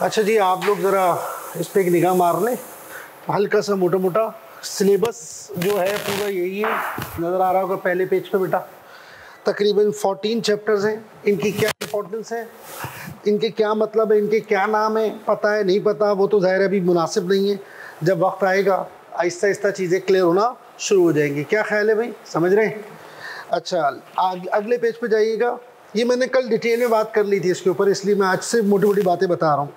अच्छा जी, आप लोग ज़रा इस पर एक निगाह मार लें। हल्का सा मोटा मोटा सिलेबस जो है पूरा यही है, नज़र आ रहा होगा पहले पेज पे बेटा। तकरीबन 14 चैप्टर्स हैं। इनकी क्या इंपॉर्टेंस है, इनके क्या मतलब है, इनके क्या नाम है, पता है नहीं पता वो तो ज़ाहिर अभी मुनासिब नहीं है। जब वक्त आएगा आहिस्ता आहिस्ता चीज़ें क्लियर होना शुरू हो जाएंगी। क्या ख्याल है भाई, समझ रहे हैं? अच्छा, अगले पेज पे जाइएगा। ये मैंने कल डिटेल में बात कर ली थी इसके ऊपर, इसलिए मैं आज से मोटी मोटी बातें बता रहा हूँ।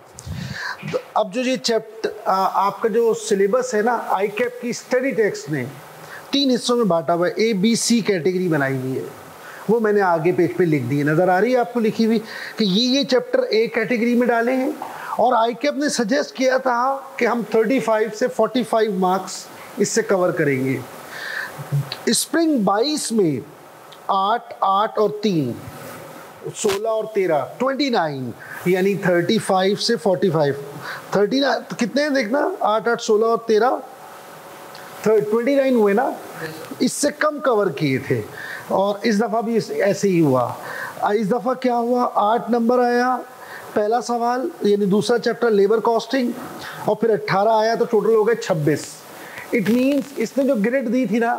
तो अब जो ये चैप्टर आपका जो सिलेबस है ना, आई कैप की स्टडी टेक्स्ट ने 3 हिस्सों में बांटा हुआ है। ए बी सी कैटेगरी बनाई हुई है, वो मैंने आगे पेज पे लिख दी है। नज़र आ रही है आपको लिखी हुई कि ये चैप्टर ए कैटेगरी में डाले हैं। और आई कैप ने सजेस्ट किया था कि हम 35 से 45 मार्क्स इससे कवर करेंगे। स्प्रिंग 22 में 8, 8 और 3, 16 और 13, 29, यानी 35 से 45। 39 तो कितने हैं देखना, 8, 8, 16 और 13, 29 हुए ना। इससे कम कवर किए थे और इस दफ़ा भी ऐसे ही हुआ। इस दफ़ा क्या हुआ, 8 नंबर आया पहला सवाल, यानी दूसरा चैप्टर लेबर कॉस्टिंग, और फिर 18 आया तो टोटल हो गए 26। इट मीन्स इसने जो ग्रेड दी थी ना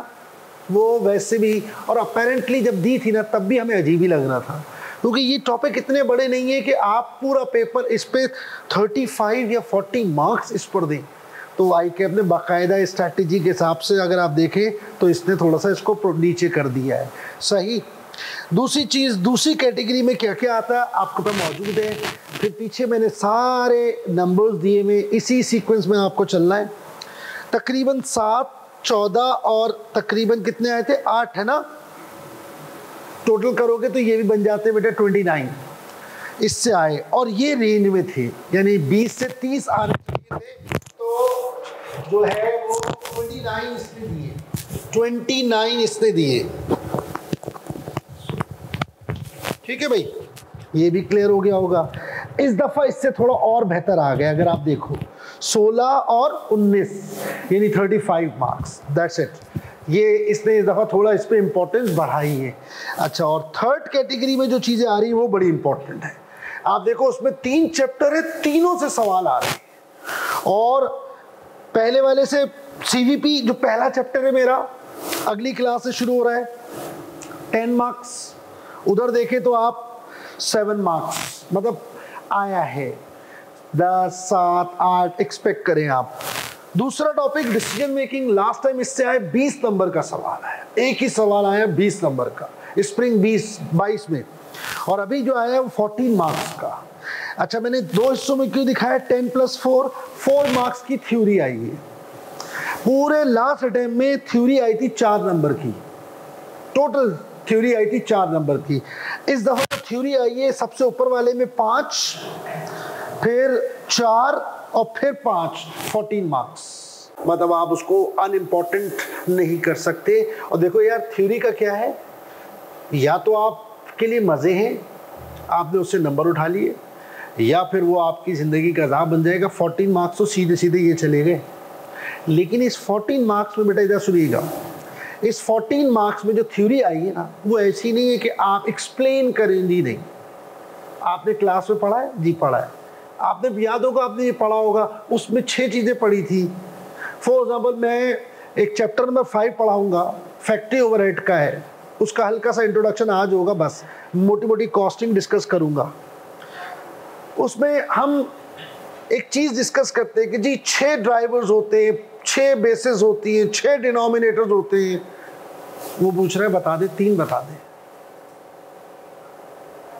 वो वैसे भी, और अपेरेंटली जब दी थी ना तब भी हमें अजीब ही लग रहा था, क्योंकि ये टॉपिक इतने बड़े नहीं है कि आप पूरा पेपर इस पे 35 या 40 मार्क्स इस पर दें। तो आई कैप ने बाकायदा स्ट्रैटेजी के हिसाब से अगर आप देखें तो इसने थोड़ा सा इसको नीचे कर दिया है। सही। दूसरी चीज़, दूसरी कैटेगरी में क्या क्या आता है आपको तो मौजूद है। फिर पीछे मैंने सारे नंबर्स दिए हुए, इसी सीक्वेंस में आपको चलना है। तकरीबन 7, 14 और तकरीबन कितने आए थे, 8 है ना। टोटल करोगे तो ये भी बन जाते बेटा 29, इससे आए। और ये रेंज में थे, यानी 20 से 30 आने चाहिए थे, तो जो है वो 29 इसने दिए, 29 इसने दिए। ठीक है भाई, ये भी क्लियर हो गया होगा। इस दफ़ा इससे थोड़ा और बेहतर आ गया, अगर आप देखो 16 और 19 यानी 35 मार्क्स, दैट्स इट। ये इसने इस दफ़ा थोड़ा इस पर इम्पोर्टेंस बढ़ाई है। अच्छा, और थर्ड कैटेगरी में जो चीज़ें आ रही हैं वो बड़ी इंपॉर्टेंट है। आप देखो उसमें 3 चैप्टर है, तीनों से सवाल आ रहे हैं। और पहले वाले से सीवीपी जो पहला चैप्टर है मेरा अगली क्लास से शुरू हो रहा है, 10 मार्क्स। उधर देखें तो आप 7 मार्क्स, मतलब आया है 10, 7, 8 एक्सपेक्ट करें आप। दूसरा topic decision making, last time इससे आए 20 नंबर का सवाल आया, एक ही सवाल आया 20 नंबर का स्प्रिंग 22 में, और अभी जो आया है वो 14 मार्क्स का। अच्छा, मैंने 2 हिस्सों में क्यों दिखाया, 10 + 4 मार्क्स की थ्योरी आई है। पूरे लास्ट अटेम्प्ट में थ्योरी आई थी 4 नंबर की, टोटल थ्योरी आई थी 4 नंबर की। इस दफ़ा थ्योरी आई है सबसे ऊपर वाले में 5, फिर 4 और फिर 5, 14 मार्क्स। मतलब आप उसको अनइम्पॉर्टेंट नहीं कर सकते। और देखो यार, थ्योरी का क्या है, या तो आपके लिए मज़े हैं, आपने उससे नंबर उठा लिए, या फिर वो आपकी ज़िंदगी का अज़ाब बन जाएगा। 14 मार्क्स तो सीधे सीधे ये चले गए। लेकिन इस 14 मार्क्स में बेटा इधर सुनिएगा, इस 14 मार्क्स में जो थ्योरी आई है ना वो ऐसी नहीं है कि आप एक्सप्लेन करें, जी नहीं। आपने क्लास में पढ़ा है, जी पढ़ा है। आपने याद होगा, आपने ये पढ़ा होगा, उसमें 6 चीज़ें पढ़ी थी। फॉर एग्जाम्पल मैं एक चैप्टर नंबर 5 पढ़ाऊँगा, फैक्ट्री ओवरहेड का है, उसका हल्का सा इंट्रोडक्शन आज होगा, बस मोटी मोटी कॉस्टिंग डिस्कस करूँगा। उसमें हम एक चीज़ डिस्कस करते हैं कि जी 6 ड्राइवर्स होते हैं, 6 बेसेस होती हैं, 6 डिनोमिनेटर्स होते हैं। वो पूछ रहे हैं बता दे, 3 बता दे।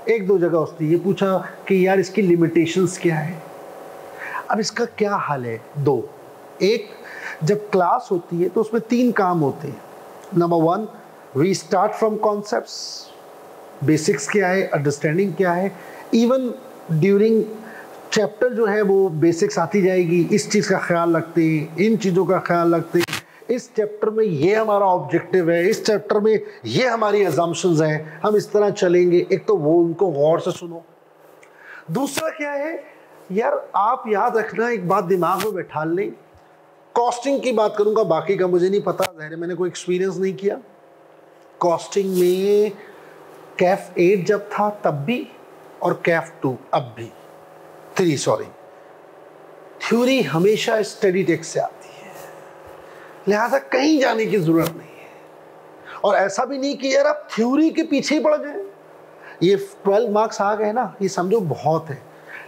1-2 जगह उसने ये पूछा कि यार इसकी लिमिटेशंस क्या है। अब इसका क्या हाल है, 2। एक, जब क्लास होती है तो उसमें 3 काम होते हैं। Number 1, we start from concepts, basics क्या है, अंडरस्टैंडिंग क्या है। इवन ड्यूरिंग चैप्टर जो है वो बेसिक्स आती जाएगी, इस चीज़ का ख्याल रखते हैं, इन चीज़ों का ख्याल रखते हैं, इस चैप्टर में ये हमारा ऑब्जेक्टिव है, इस चैप्टर में ये हमारी अजम्पशंस हैं, हम इस तरह चलेंगे। एक तो वो उनको गौर से सुनो। दूसरा क्या है यार, आप याद रखना, एक बात दिमाग में बैठा लें, कॉस्टिंग की बात करूंगा, बाकी का मुझे नहीं पता, ज़ाहिर है मैंने कोई एक्सपीरियंस नहीं किया कॉस्टिंग में। कैफ 8 जब था तब भी, और कैफ 2 अब भी, 3 सॉरी, थ्योरी हमेशा स्टडी टेक्स्ट से आती है, लिहाजा कहीं जाने की जरूरत नहीं है। और ऐसा भी नहीं कि यार आप थ्योरी के पीछे ही पड़ गए, ये 12 मार्क्स आ गए ना, ये समझो बहुत है।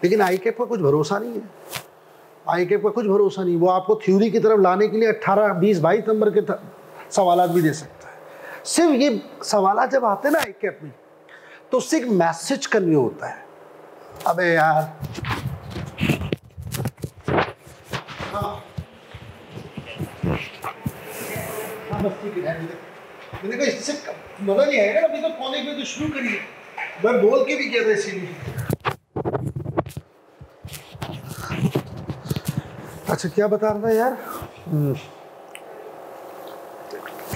लेकिन आईकेप का कुछ भरोसा नहीं है, आईकेप का कुछ भरोसा नहीं। वो आपको थ्योरी की तरफ लाने के लिए 18, 20, 22 नंबर के सवाल भी दे सकता है। सिर्फ ये सवाल जब आते हैं ना आईकेप में, तो उससे एक मैसेज कन्वे होता है। अबे यार हाँ बस ठीक है, मैंने कहा इससे मजा नहीं आएगा। अभी तो कॉलेज में तो शुरू करिए, मैं बोल के भी किया था इसीलिए। अच्छा क्या बता रहा था यार,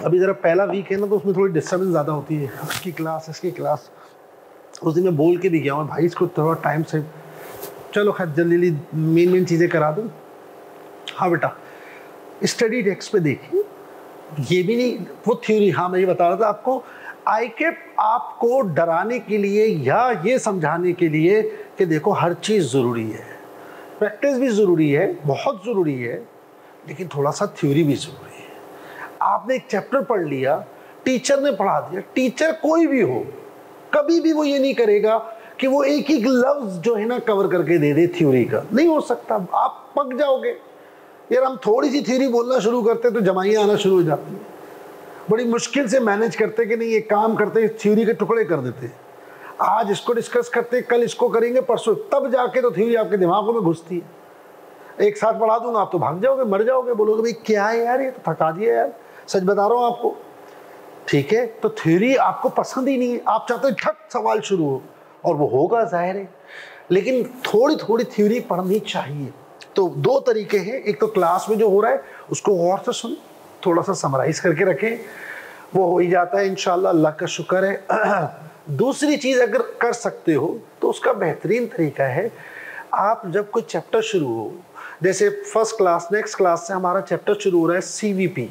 अभी जरा पहला वीक है ना, तो उसमें थोड़ी डिस्टर्बेंस ज़्यादा होती है, उसकी क्लास इसकी क्लास। उस दिन मैं बोल के भी गया हूँ भाई इसको थोड़ा टाइम से, चलो खैर जल्दी मेन चीज़ें करा दूँ। हाँ बेटा, स्टडी टेक्स्ट पे देखिए, ये भी नहीं वो थ्योरी। हाँ मैं ये बता रहा था आपको, आईकेप आपको डराने के लिए या ये समझाने के लिए कि देखो हर चीज़ ज़रूरी है, प्रैक्टिस भी ज़रूरी है, बहुत ज़रूरी है, लेकिन थोड़ा सा थ्योरी भी ज़रूरी है। आपने एक चैप्टर पढ़ लिया, टीचर ने पढ़ा दिया, टीचर कोई भी हो कभी भी वो ये नहीं करेगा कि वो एक ही लफ्ज़ जो है ना कवर करके दे दे थ्योरी का, नहीं हो सकता, आप पक जाओगे। यार हम थोड़ी सी थ्योरी बोलना शुरू करते तो जमाइयाँ आना शुरू हो जाती हैं, बड़ी मुश्किल से मैनेज करते कि नहीं एक काम करते, थ्योरी के टुकड़े कर देते, आज इसको डिस्कस करते, कल इसको करेंगे, परसों, तब जाके तो थ्योरी आपके दिमागों में घुसती है। एक साथ पढ़ा दूंगा आप तो भाग जाओगे, मर जाओगे, बोलोगे भाई क्या है यार, ये तो थका दिया यार, सच बता रहा हूँ आपको। ठीक है, तो थ्योरी आपको पसंद ही नहीं है, आप चाहते हो ठक सवाल शुरू हो, और वो होगा जाहिर है, लेकिन थोड़ी थोड़ी थ्योरी पढ़नी चाहिए। तो दो तरीके हैं, एक तो क्लास में जो हो रहा है उसको गौर से सुन, थोड़ा सा समराइज करके रखें, वो हो ही जाता है इंशाल्लाह, अल्लाह का शुक्र है। दूसरी चीज़ अगर कर सकते हो तो उसका बेहतरीन तरीका है, आप जब कोई चैप्टर शुरू हो, जैसे फर्स्ट क्लास नेक्स्ट क्लास से हमारा चैप्टर शुरू हो रहा है CVP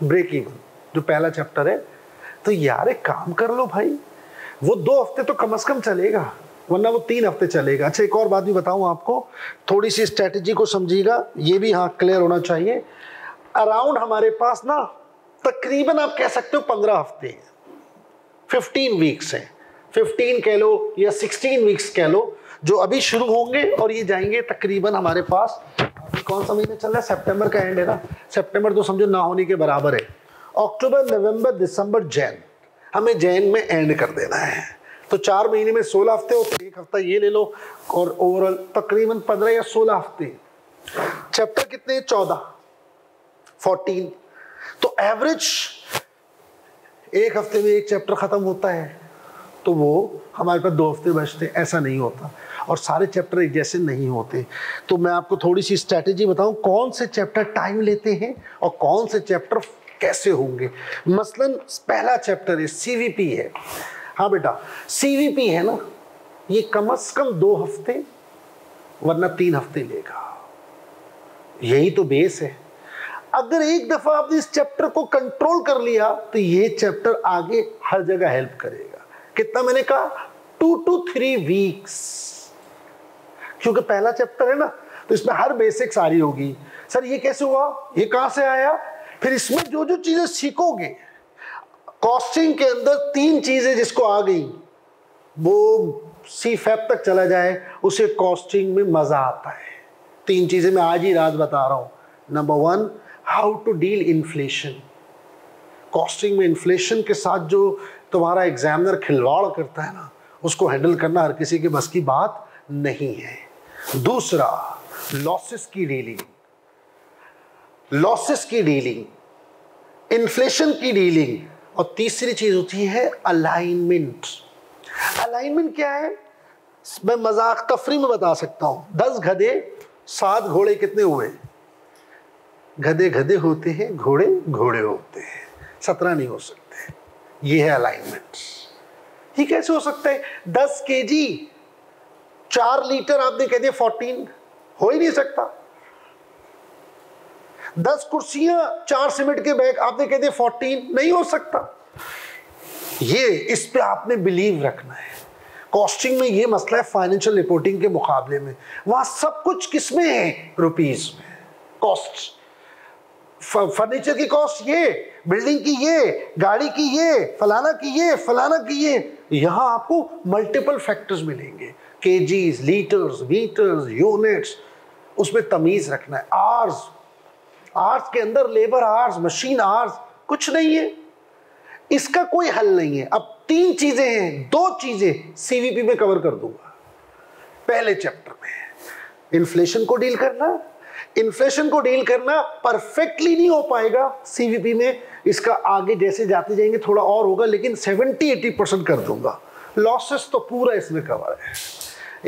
ब्रेक इवन, जो पहला चैप्टर है, तो यार एक काम कर लो भाई, वो 2 हफ्ते तो कम से कम चलेगा, वरना वो 3 हफ्ते चलेगा। अच्छा एक और बात भी बताऊं आपको, थोड़ी सी स्ट्रेटेजी को समझिएगा, ये भी हाँ क्लियर होना चाहिए। अराउंड हमारे पास ना तकरीबन आप कह सकते हो 15 हफ्ते हैं, 15 वीक्स हैं, 15 कह लो या 16 वीक्स कह लो, जो अभी शुरू होंगे और ये जाएंगे तकरीबन हमारे पास, अभी कौन सा महीना चल रहा है, सितंबर का एंड है ना, सितंबर तो समझो ना होने के बराबर है, अक्टूबर नवंबर दिसंबर जैन, हमें जैन में एंड कर देना है। तो 4 महीने में 16 हफ्ते होते, एक हफ्ता ये ले लो, और ओवरऑल तकरीबन 15 या 16 हफ्ते। चैप्टर कितने, 14, तो एवरेज एक हफ्ते में एक चैप्टर खत्म होता है, तो वो हमारे पास 2 हफ्ते बचते, ऐसा नहीं होता, और सारे चैप्टर एक जैसे नहीं होते। तो मैं आपको थोड़ी सी स्ट्रैटेजी बताऊं, कौन से चैप्टर टाइम लेते हैं और कौन से चैप्टर कैसे होंगे। मसलन पहला चैप्टर है CVP है, हाँ बेटा CVP है ना, ये कम से कम 2 हफ्ते वरना 3 हफ्ते लेगा, यही तो बेस है। अगर एक दफा आपने इस चैप्टर को कंट्रोल कर लिया तो ये चैप्टर आगे हर जगह हेल्प करेगा। कितना मैंने कहा, 2 to 3 वीक्स, क्योंकि पहला चैप्टर है ना, तो इसमें हर बेसिक्स आ रही होगी। सर ये कैसे हुआ, ये कहां से आया, फिर इसमें जो जो चीजें सीखोगे, कॉस्टिंग के अंदर 3 चीजें जिसको आ गई वो CFAP तक चला जाए, उसे कॉस्टिंग में मजा आता है। 3 चीजें मैं आज ही रात बता रहा हूं। Number 1, how to deal inflation. Costing में इन्फ्लेशन के साथ जो तुम्हारा एग्जामिनर खिलवाड़ करता है ना, उसको हैंडल करना हर किसी के बस की बात नहीं है। दूसरा, लॉसेस की डीलिंग, इन्फ्लेशन की डीलिंग, और तीसरी चीज होती है अलाइनमेंट। अलाइनमेंट क्या है, मैं मजाक तफरी में बता सकता हूं, 10 गधे 7 घोड़े कितने हुए, गधे गधे होते हैं, घोड़े घोड़े होते हैं, 17 नहीं हो सकते। ये है अलाइनमेंट। ये कैसे हो सकता है, 10 kg 4 लीटर आपने कह दिया 14, हो ही नहीं सकता। 10 कुर्सियां 4 सीमेंट के बैग आपने कह दिया 14, नहीं हो सकता। ये इस पे आपने बिलीव रखना है। कॉस्टिंग में ये मसला है फाइनेंशियल रिपोर्टिंग के मुकाबले में, वहां सब कुछ किसमें है, रुपीस में। कॉस्ट, फर्नीचर की कॉस्ट ये, बिल्डिंग की ये, गाड़ी की ये, फलाना की ये, फलाना की ये। यहां आपको मल्टीपल फैक्टर्स मिलेंगे, केजीज, लीटर्स, मीटर्स, यूनिट्स, उसमें तमीज रखना है। आवर्स, आवर्स के अंदर लेबर आवर्स, मशीन आवर्स, कुछ नहीं है, इसका कोई हल नहीं है। अब 3 चीजें हैं, 2 चीजें सीवीपी में कवर कर दूंगा। पहले चैप्टर में इन्फ्लेशन को डील करना, इन्फ्लेशन को डील करना परफेक्टली नहीं हो पाएगा सीवीपी में, इसका आगे जैसे जाते जाएंगे थोड़ा और होगा, लेकिन 70-80% कर दूंगा। लॉसेस तो पूरा इसमें कवर है,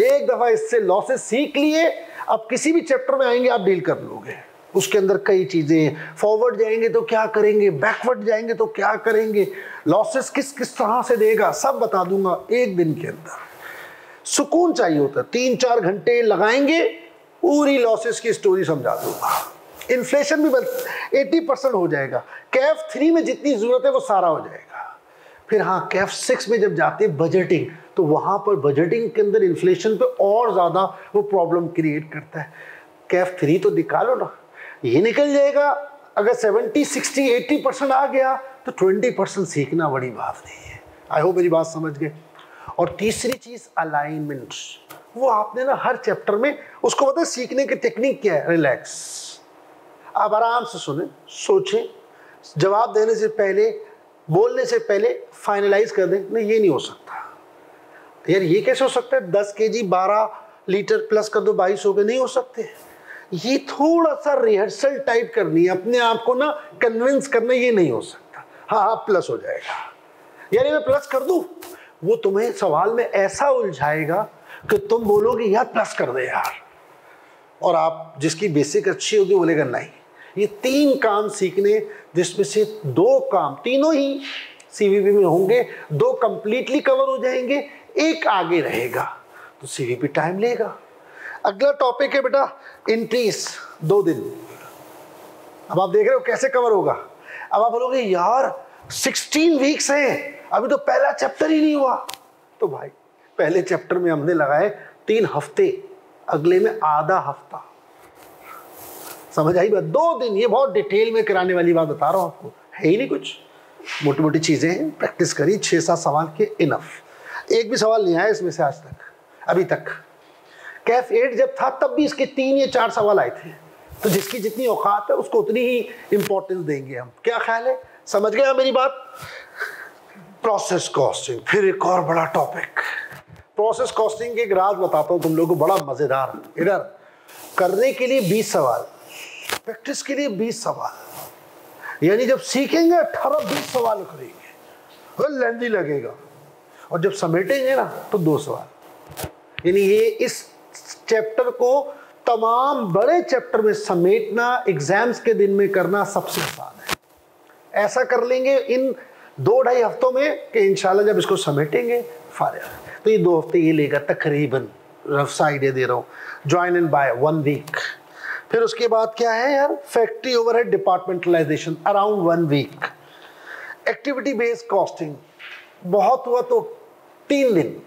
एक दफा इससे लॉसेस सीख लिए, अब किसी भी चैप्टर में आएंगे आप डील कर लोगे। उसके अंदर कई चीजें, फॉरवर्ड जाएंगे तो क्या करेंगे, बैकवर्ड जाएंगे तो क्या करेंगे, लॉसेस किस किस तरह से देगा, सब बता दूंगा एक दिन के अंदर। सुकून चाहिए होता है, 3-4 घंटे लगाएंगे, पूरी लॉसेस की स्टोरी समझा दूंगा। इन्फ्लेशन भी 80% हो जाएगा, कैफ 3 में जितनी जरूरत है वो सारा हो जाएगा। फिर हाँ, कैफ 6 में जब जाते हैं बजटिंग, तो वहां पर बजटिंग के अंदर इन्फ्लेशन पे और ज्यादा वो प्रॉब्लम क्रिएट करता है। कैफ 3 तो निकालो ना, ये निकल जाएगा। अगर 70, 60, 80% आ गया तो 20% सीखना बड़ी बात नहीं है। आई होप मेरी बात समझ गए। और तीसरी चीज अलाइनमेंट, वो आपने ना हर चैप्टर में उसको पता है सीखने की टेक्निक क्या है, रिलैक्स। आप आराम से सुने, सोचें, जवाब देने से पहले, बोलने से पहले फाइनलाइज कर दें। नहीं, ये नहीं हो सकता यार, ये कैसे हो सकता है, 10 kg 12 लीटर प्लस कर दो 22 हो गए, नहीं हो सकते। ये थोड़ा सा रिहर्सल टाइप करनी है, अपने आप को ना कन्विंस करना, ये नहीं हो सकता। हाँ हाँ प्लस हो जाएगा, यानी मैं प्लस कर दूं, वो तुम्हें सवाल में ऐसा उलझाएगा कि तुम बोलोगे यार प्लस कर दे यार, और आप जिसकी बेसिक अच्छी होगी बोलेगा नहीं। ये 3 काम सीखने, जिसमें से 2 काम, तीनों ही सीवीपी में होंगे, 2 कंप्लीटली कवर हो जाएंगे, एक आगे रहेगा, तो सीवीपी टाइम लेगा। अगला टॉपिक है बेटा इंट्रीज, 2 दिन। अब आप देख रहे हो कैसे कवर होगा। अब आप बोलोगे यार 16 वीक्स हैं, अभी तो पहला चैप्टर ही नहीं हुआ। तो भाई पहले चैप्टर में हमने लगाए 3 हफ्ते, अगले में आधा हफ्ता, समझ आई बात। 2 दिन, ये बहुत डिटेल में कराने वाली बात बता रहा हूं आपको, है ही नहीं कुछ, मोटी मोटी चीजें हैं, प्रैक्टिस करी। 6-7 सवाल के इनफ। एक भी सवाल नहीं आया इसमें से आज तक, अभी तक। कैफ 8 जब था तब भी इसके 3 या 4 सवाल आए थे, तो जिसकी जितनी औकात है उसको उतनी ही इंपॉर्टेंस देंगे हम। क्या ख्याल है, समझ गए मेरी बात। प्रोसेस कॉस्टिंग, फिर एक और बड़ा टॉपिक। प्रोसेस कॉस्टिंग की एक राज बताता हूं तुम लोगों को, बड़ा मजेदार। इधर करने के लिए 20 सवाल, प्रैक्टिस के लिए 20 सवाल, यानी जब सीखेंगे 18-20 सवाल करेंगे, लेंदी लगेगा। और जब समेटेंगे ना तो 2 सवाल। यानी ये इस चैप्टर को तमाम बड़े चैप्टर में समेटना, एग्जाम्स के दिन में करना सबसे आसान है। ऐसा कर लेंगे इन 2-2.5 हफ्तों में कि इंशाल्लाह जब इसको समेटेंगे फारिग। तो ये 2 हफ्ते ये लेगा तकरीबन, रफ सा आइडिया दे रहा हूँ। Join and by 1 week. फिर उसके बाद क्या है यार, factory overhead departmentalisation around 1 week. Activity based costing बहुत हुआ तो 3 दिन,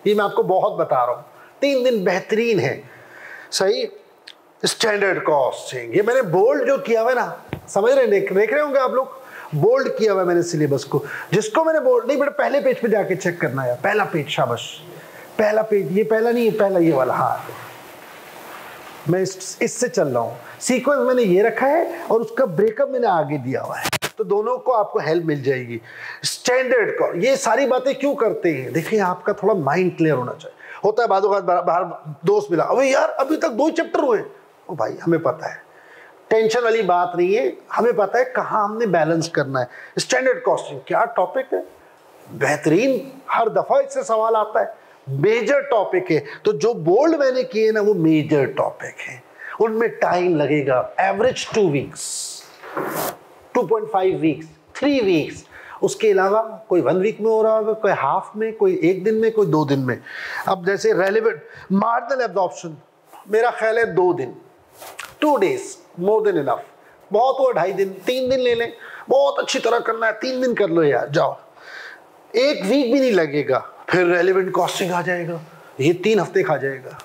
ये मैं आपको बहुत बता रहा हूँ, 3 दिन बेहतरीन है। सही। स्टैंडर्ड कॉस्टिंग, ये मैंने बोल्ड जो किया हुआ है ना, समझ रहे, देख रहे होंगे आप लोग, बोल्ड किया हुआ है मैंने सिलेबस को। जिसको मैंने बोल्ड नहीं, बेटा पहले पेज पे जाके चेक करना है, पहला पेज, शाबाश, पहला पेज, ये पहला नहीं, पहला ये वाला। हाँ, मैं इससे चल रहा हूँ, सीक्वेंस मैंने ये रखा है और उसका ब्रेकअप मैंने आगे दिया हुआ है, तो दोनों को आपको हेल्प मिल जाएगी। स्टैंडर्ड को ये सारी बातें क्यों करते हैं, देखिए आपका थोड़ा माइंड क्लियर होना चाहिए। होता है बाहर दोस्त मिला, अबे यार अभी तक 2 चैप्टर हुए। ओ भाई हमें पता है, टेंशन वाली बात नहीं है, हमें पता है कहाँ हमने बैलेंस करना है। स्टैंडर्ड कॉस्टिंग क्या टॉपिक है, बेहतरीन, हर दफा इससे सवाल आता है, मेजर टॉपिक है। तो जो बोल्ड मैंने किए ना वो मेजर टॉपिक है, उनमें टाइम लगेगा, एवरेज 2 वीक्स, 2.5 वीक्स, 3 वीक्स। उसके अलावा कोई 1 वीक में हो रहा होगा, कोई हाफ में, कोई 1 दिन में, कोई 2 दिन में। अब जैसे रेलेवेंट मार्जिनल एब्जॉर्प्शन, मेरा ख्याल है 2 दिन, 2 डेज मोर देन इनफ। बहुत हुआ 2.5 दिन, 3 दिन ले लें, बहुत अच्छी तरह करना है 3 दिन कर लो यार, जाओ, 1 वीक भी नहीं लगेगा। फिर रेलिवेंट कॉस्टिंग आ जाएगा, ये 3 हफ्ते खा जाएगा,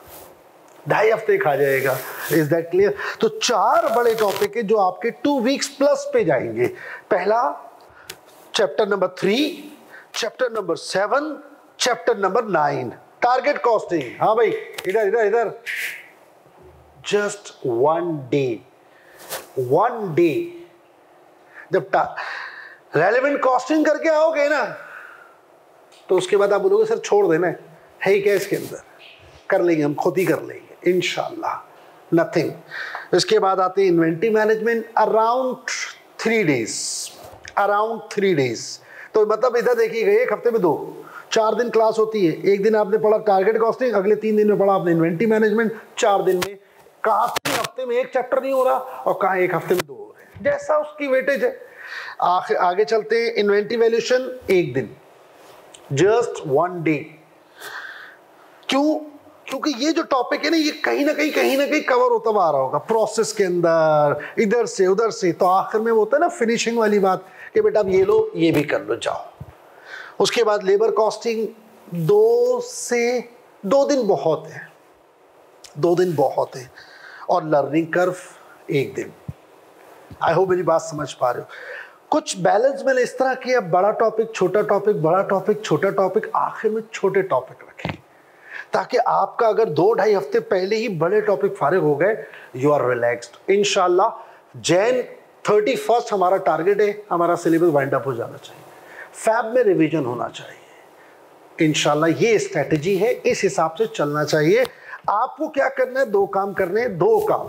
2.5 हफ्ते खा जाएगा। Is that clear? तो 4 बड़े टॉपिक है जो आपके 2 वीक्स प्लस पे जाएंगे। पहला chapter number 3, chapter number 7, chapter number 9, target costing. हाँ भाई, इधर इधर इधर, जस्ट 1 डे, 1 डे जब रेलेवेंट कॉस्टिंग करके आओगे ना, तो उसके बाद आप बोलोगे सर छोड़ देना है ही क्या इसके अंदर, कर लेंगे हम, खुद ही कर लेंगे इंशाल्लाह, नथिंग। इसके बाद आते हैं inventory management, around 3 days, around 3 days. तो मतलब इधर देखिएगा, एक हफ्ते में 4 दिन क्लास होती है। एक दिन आपने पढ़ा टारगेट कॉस्टिंग, अगले 3 दिन में पढ़ा आपने इन्वेंटरी मैनेजमेंट। 4 दिन में कहाँ 3 हफ्ते में एक चैप्टर नहीं हो रहा और कहाँ 1 हफ्ते में 2 हो रहे हैं, जैसा उसकी वेटेज है। आगे चलते हैं, इन्वेंटरी वैल्यूएशन 1 दिन, जस्ट 1 डे। क्यों? क्योंकि ये जो टॉपिक है ना, ये कहीं ना कहीं कवर होता हुआ आ रहा होगा प्रोसेस के अंदर, इधर से उधर से। तो आखिर में वो होता है ना फिनिशिंग वाली बात कि बेटा अब ये लो, ये भी कर लो, जाओ। उसके बाद लेबर कॉस्टिंग 2 दिन बहुत है, 2 दिन बहुत है। और लर्निंग कर्व 1 दिन। आई होप मेरी बात समझ पा रहे हो। कुछ बैलेंस मैंने इस तरह किया, बड़ा टॉपिक छोटा टॉपिक, बड़ा टॉपिक छोटा टॉपिक, आखिर में छोटे टॉपिक रखें, ताकि आपका अगर 2-2.5 हफ्ते पहले ही बड़े टॉपिक फारिग हो गए, यू आर रिलैक्स्ड। इंशाल्लाह जैन 31 हमारा टारगेट है, हमारा सिलेबस वाइंड अप हो जाना चाहिए, फैब में रिवीजन होना चाहिए। इंशाल्लाह ये स्ट्रेटजी है, इस हिसाब से चलना चाहिए। आपको क्या करना है? 2 काम करने हैं, 2 काम।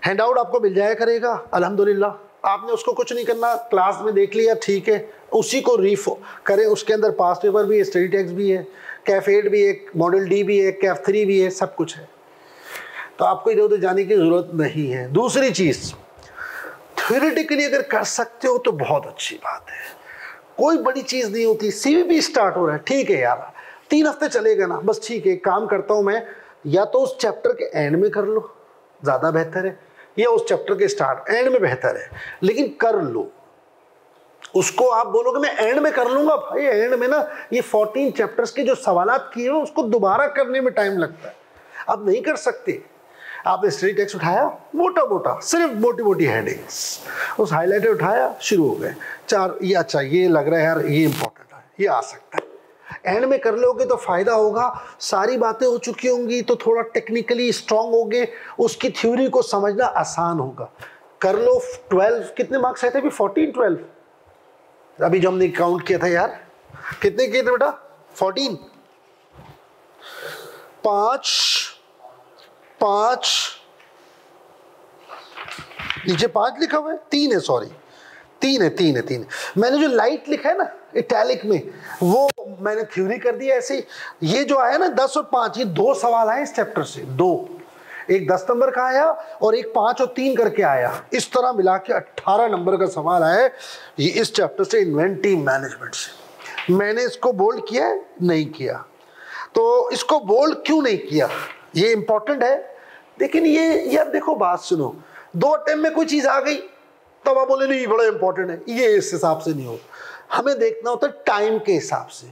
हैंड आउट आपको मिल जाया करेगा अल्हम्दुलिल्लाह, आपने उसको कुछ नहीं करना, क्लास में देख लिया ठीक है, उसी को रीफ करें। उसके अंदर पास्ट पेपर भी है, स्टडी टेक्स्ट भी है, कैफ8 भी है, मॉडल डी भी है, कैफ3 भी है, सब कुछ है। तो आपको इधर उधर जाने की जरूरत नहीं है। दूसरी चीज, थ्योरेटिकली अगर कर सकते हो तो बहुत अच्छी बात है, कोई बड़ी चीज नहीं होती। सीवीपी स्टार्ट हो रहा है, ठीक है यार, 3 हफ्ते चलेगा ना, बस ठीक है। काम करता हूं मैं, या तो उस चैप्टर के एंड में कर लो, ज्यादा बेहतर है, या उस चैप्टर के स्टार्ट एंड में बेहतर है, लेकिन कर लो उसको। आप बोलोगे मैं एंड में कर लूंगा, भाई एंड में ना ये 14 चैप्टर्स के जो सवालात किए हो उसको दोबारा करने में टाइम लगता है, आप नहीं कर सकते। आपने स्टडी टेक्स्ट उठाया, मोटा मोटा, सिर्फ मोटी मोटी हेडिंग्स, उस हाईलाइटर उठाया, शुरू हो गए 4, ये अच्छा ये लग रहा है यार, ये इंपॉर्टेंट है, ये आ सकता है। एंड में कर लोगे तो फायदा होगा, सारी बातें हो चुकी होंगी, तो थोड़ा टेक्निकली स्ट्रांग होगे, उसकी थ्योरी को समझना आसान होगा। कर लो। 12 कितने मार्क्स आए थे अभी? 14, 12 अभी जो हमने काउंट किया था यार, कितने किए थे बेटा? 14, 5 नीचे 5 लिखा हुआ है, 3 है, सॉरी 3 है। मैंने जो लाइट लिखा है ना इटैलिक में, वो मैंने थ्योरी कर दी ऐसे ही। ये जो आया ना 10 और 5, ये 2 सवाल आए इस चैप्टर से, 2, एक 10 नंबर का आया और एक 5 और 3 करके आया। इस तरह मिला के 18 नंबर का सवाल आया ये इस चैप्टर से, इन्वेंटरी मैनेजमेंट से। मैंने इसको बोल्ड किया है? नहीं किया। तो इसको बोल्ड क्यों नहीं किया, ये इंपॉर्टेंट है। लेकिन ये यार देखो, बात सुनो, 2 अटेम्प्ट में कोई चीज आ गई तब आप बोले नहीं बड़ा इंपॉर्टेंट है, ये इस हिसाब से नहीं हो। हमें देखना होता है टाइम के हिसाब से।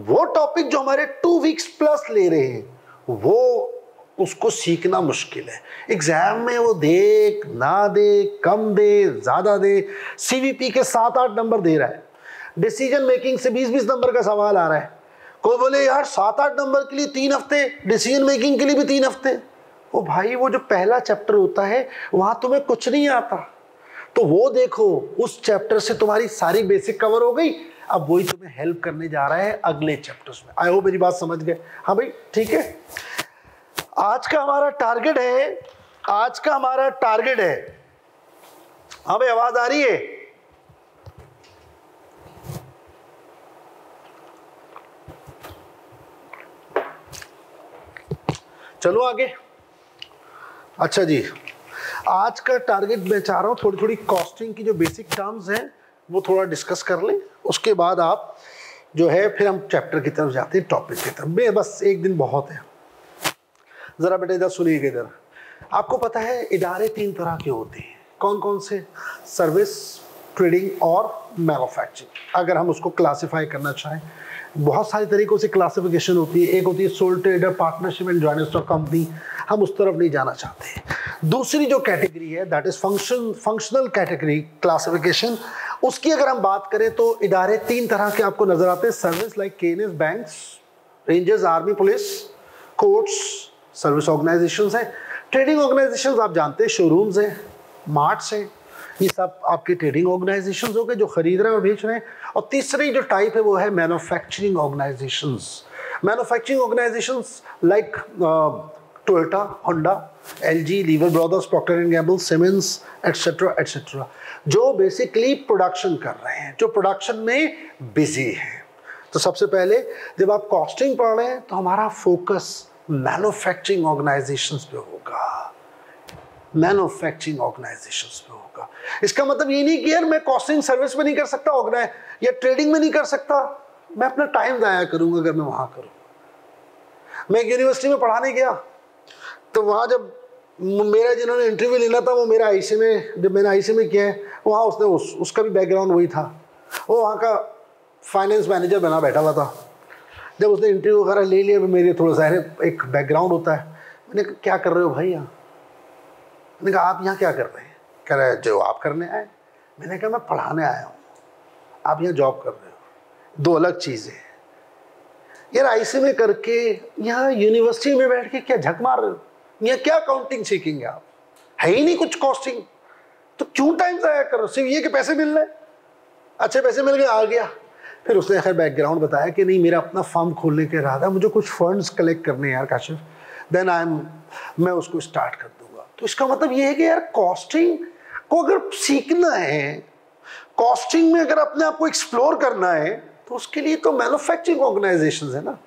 वो टॉपिक जो हमारे 2 वीक्स प्लस ले रहे हैं, वो उसको सीखना मुश्किल है। एग्जाम में वो दे ना दे, कम दे ज्यादा दे, सीवीपी के 7-8 नंबर दे रहा है, डिसीजन मेकिंग से 20-20 नंबर का सवाल आ रहा है। कोई बोले यार 7-8 नंबर के लिए 3 हफ्ते, डिसीजन मेकिंग के लिए भी 3 हफ्ते। ओ भाई, वो जो पहला चैप्टर होता है वहां तुम्हें कुछ नहीं आता, तो वो देखो, उस चैप्टर से तुम्हारी सारी बेसिक कवर हो गई, अब वही तुम्हें हेल्प करने जा रहा है अगले चैप्टर्स में। आई होप मेरी बात समझ गए। हाँ भाई ठीक है। आज का हमारा टारगेट है, हाँ भाई आवाज आ रही है? चलो आगे। अच्छा जी, आज का टारगेट मैं चाह रहा हूं थोड़ी कॉस्टिंग की जो बेसिक टर्म्स हैं वो थोड़ा डिस्कस कर लें। उसके बाद आप जो है फिर हम चैप्टर की तरफ जाते हैं, टॉपिक की तरफ। बस 1 दिन बहुत है। जरा बेटा इधर सुनिएगा। इधर आपको पता है इदारे 3 तरह के होते हैं, कौन कौन से? सर्विस, ट्रेडिंग और मैन्युफैक्चरिंग, अगर हम उसको क्लासिफाई करना चाहें। बहुत सारे तरीकों से क्लासिफिकेशन होती है। एक होती है soul trader, partnership and joint stock company, हम उस तरफ नहीं जाना चाहते। दूसरी जो कैटेगरी है that is functional category classification, उसकी अगर हम बात करें तो इदारे 3 तरह के आपको नजर आते हैं। Service like KNS, banks, rangers, army, police, courts, service organisations हैं। ट्रेडिंग ऑर्गेनाइजेशंस आप जानते हैं, शोरूम्स हैं, मार्ट्स हैं, ये सब आपके ट्रेडिंग ऑर्गेनाइजेशंस हो गए जो खरीद रहे हैं और बेच रहे हैं। और तीसरी जो टाइप है वो है manufacturing organisations. Manufacturing organisations like Toyota, Honda, LG, Lever Brothers, Procter and Gamble, Siemens, etcetera etcetera, जो बेसिकली प्रोडक्शन कर रहे हैं, जो प्रोडक्शन में बिजी है। तो सबसे पहले जब आप कॉस्टिंग पढ़ रहे हैं तो हमारा फोकस मैन्युफैक्चरिंग ऑर्गेनाइजेशंस पे होगा, मैन्युफैक्चरिंग ऑर्गेनाइजेशंस पे होगा। इसका मतलब ये नहीं कि यार मैं कॉस्टिंग सर्विस में नहीं कर सकता ऑर्गेनाइज या ट्रेडिंग में नहीं कर सकता, मैं अपना टाइम ज़ाया करूंगा अगर मैं वहां करूँ। मैं एक यूनिवर्सिटी में पढ़ाने गया तो वहाँ जब मेरा जिन्होंने इंटरव्यू लेना था वो मेरा आईसी में, जब मैंने आईसी में किया है वहाँ उसने उसका भी बैकग्राउंड वही था, वो वहाँ का फाइनेंस मैनेजर बना बैठा हुआ था। जब उसने इंटरव्यू वगैरह ले लिया, मेरे थोड़ा सा एक बैकग्राउंड होता है, मैंने कहा क्या कर रहे हो भाई यहाँ? मैंने कहा आप यहाँ क्या कर रहे हैं? कह रहे हैं जो आप करने आए। मैंने कहा मैं पढ़ाने आया हूँ, आप यहाँ जॉब कर रहे हो, 2 अलग चीज़ें हैं यार। आईसी में करके यहाँ यूनिवर्सिटी में बैठ के क्या झक मार रहे हो? यहाँ क्या अकाउंटिंग सीखेंगे आप? है ही नहीं कुछ कॉस्टिंग, तो क्यों टाइम ज़ाया कर रहे हो? सिर्फ ये कि पैसे मिल रहे, अच्छे पैसे मिल गए, आ गया। फिर उसने खैर बैकग्राउंड बताया कि नहीं मेरा अपना फर्म खोलने के इरादा, मुझे कुछ फंड्स कलेक्ट करने हैं यार काशिफ, देन मैं उसको स्टार्ट कर दूंगा। तो इसका मतलब ये है कि यार कॉस्टिंग को अगर सीखना है, कॉस्टिंग में अगर अपने आप को एक्सप्लोर करना है तो उसके लिए तो मैन्युफैक्चरिंग ऑर्गेनाइजेशंस है ना।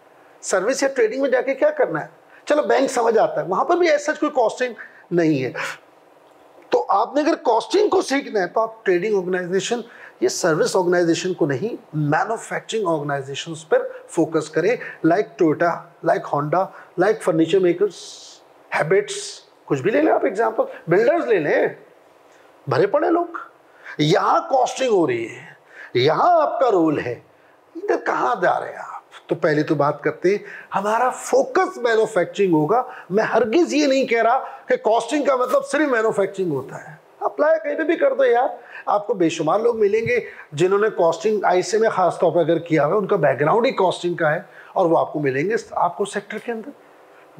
सर्विस या ट्रेडिंग में जाके क्या करना है? चलो बैंक समझ आता है, वहां पर भी ऐसा कोई कॉस्टिंग नहीं है। तो आपने अगर कॉस्टिंग को सीखना है तो आप ट्रेडिंग ऑर्गेनाइजेशन, ये सर्विस ऑर्गेनाइजेशन को नहीं, मैन्युफैक्चरिंग ऑर्गेनाइजेशंस पर फोकस करें, like Toyota, like Honda, like furniture makers, habits, कुछ भी ले लें आप एग्जांपल, बिल्डर्स ले लें, भरे पड़े लोग। यहाँ कॉस्टिंग हो रही है, यहाँ आपका रोल है, इधर कहाँ जा रहे हैं आप? तो पहले तो बात करते हैं हमारा फोकस मैन्युफैक्चरिंग होगा। मैं हरगिज ये नहीं कह रहा कि कॉस्टिंग का मतलब सिर्फ मैन्युफैक्चरिंग होता है, अप्लाई कहीं पे भी कर दो यार, आपको बेशुमार लोग मिलेंगे जिन्होंने कॉस्टिंग आईसी में खास तौर पर अगर किया हुआ, उनका बैकग्राउंड ही कॉस्टिंग का है, और वो आपको मिलेंगे आपको सेक्टर के अंदर,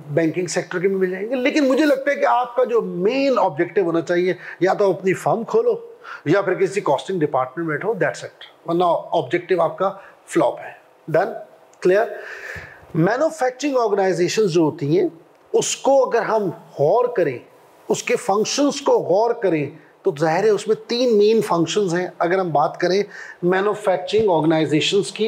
बैंकिंग सेक्टर के में मिल जाएंगे। लेकिन मुझे लगता है कि आपका जो मेन ऑब्जेक्टिव होना चाहिए, या तो अपनी फर्म खोलो या फिर किसी कॉस्टिंग डिपार्टमेंट में बैठो, दैट्स इट, वरना ऑब्जेक्टिव आपका फ्लॉप है। Done, clear? मैन्युफैक्चरिंग ऑर्गेनाइजेशंस जो होती हैं उसको अगर हम गौर करें, उसके फंक्शंस को गौर करें, तो जाहिर है उसमें 3 मेन फंक्शंस हैं। अगर हम बात करें मैन्युफैक्चरिंग ऑर्गेनाइजेशंस की,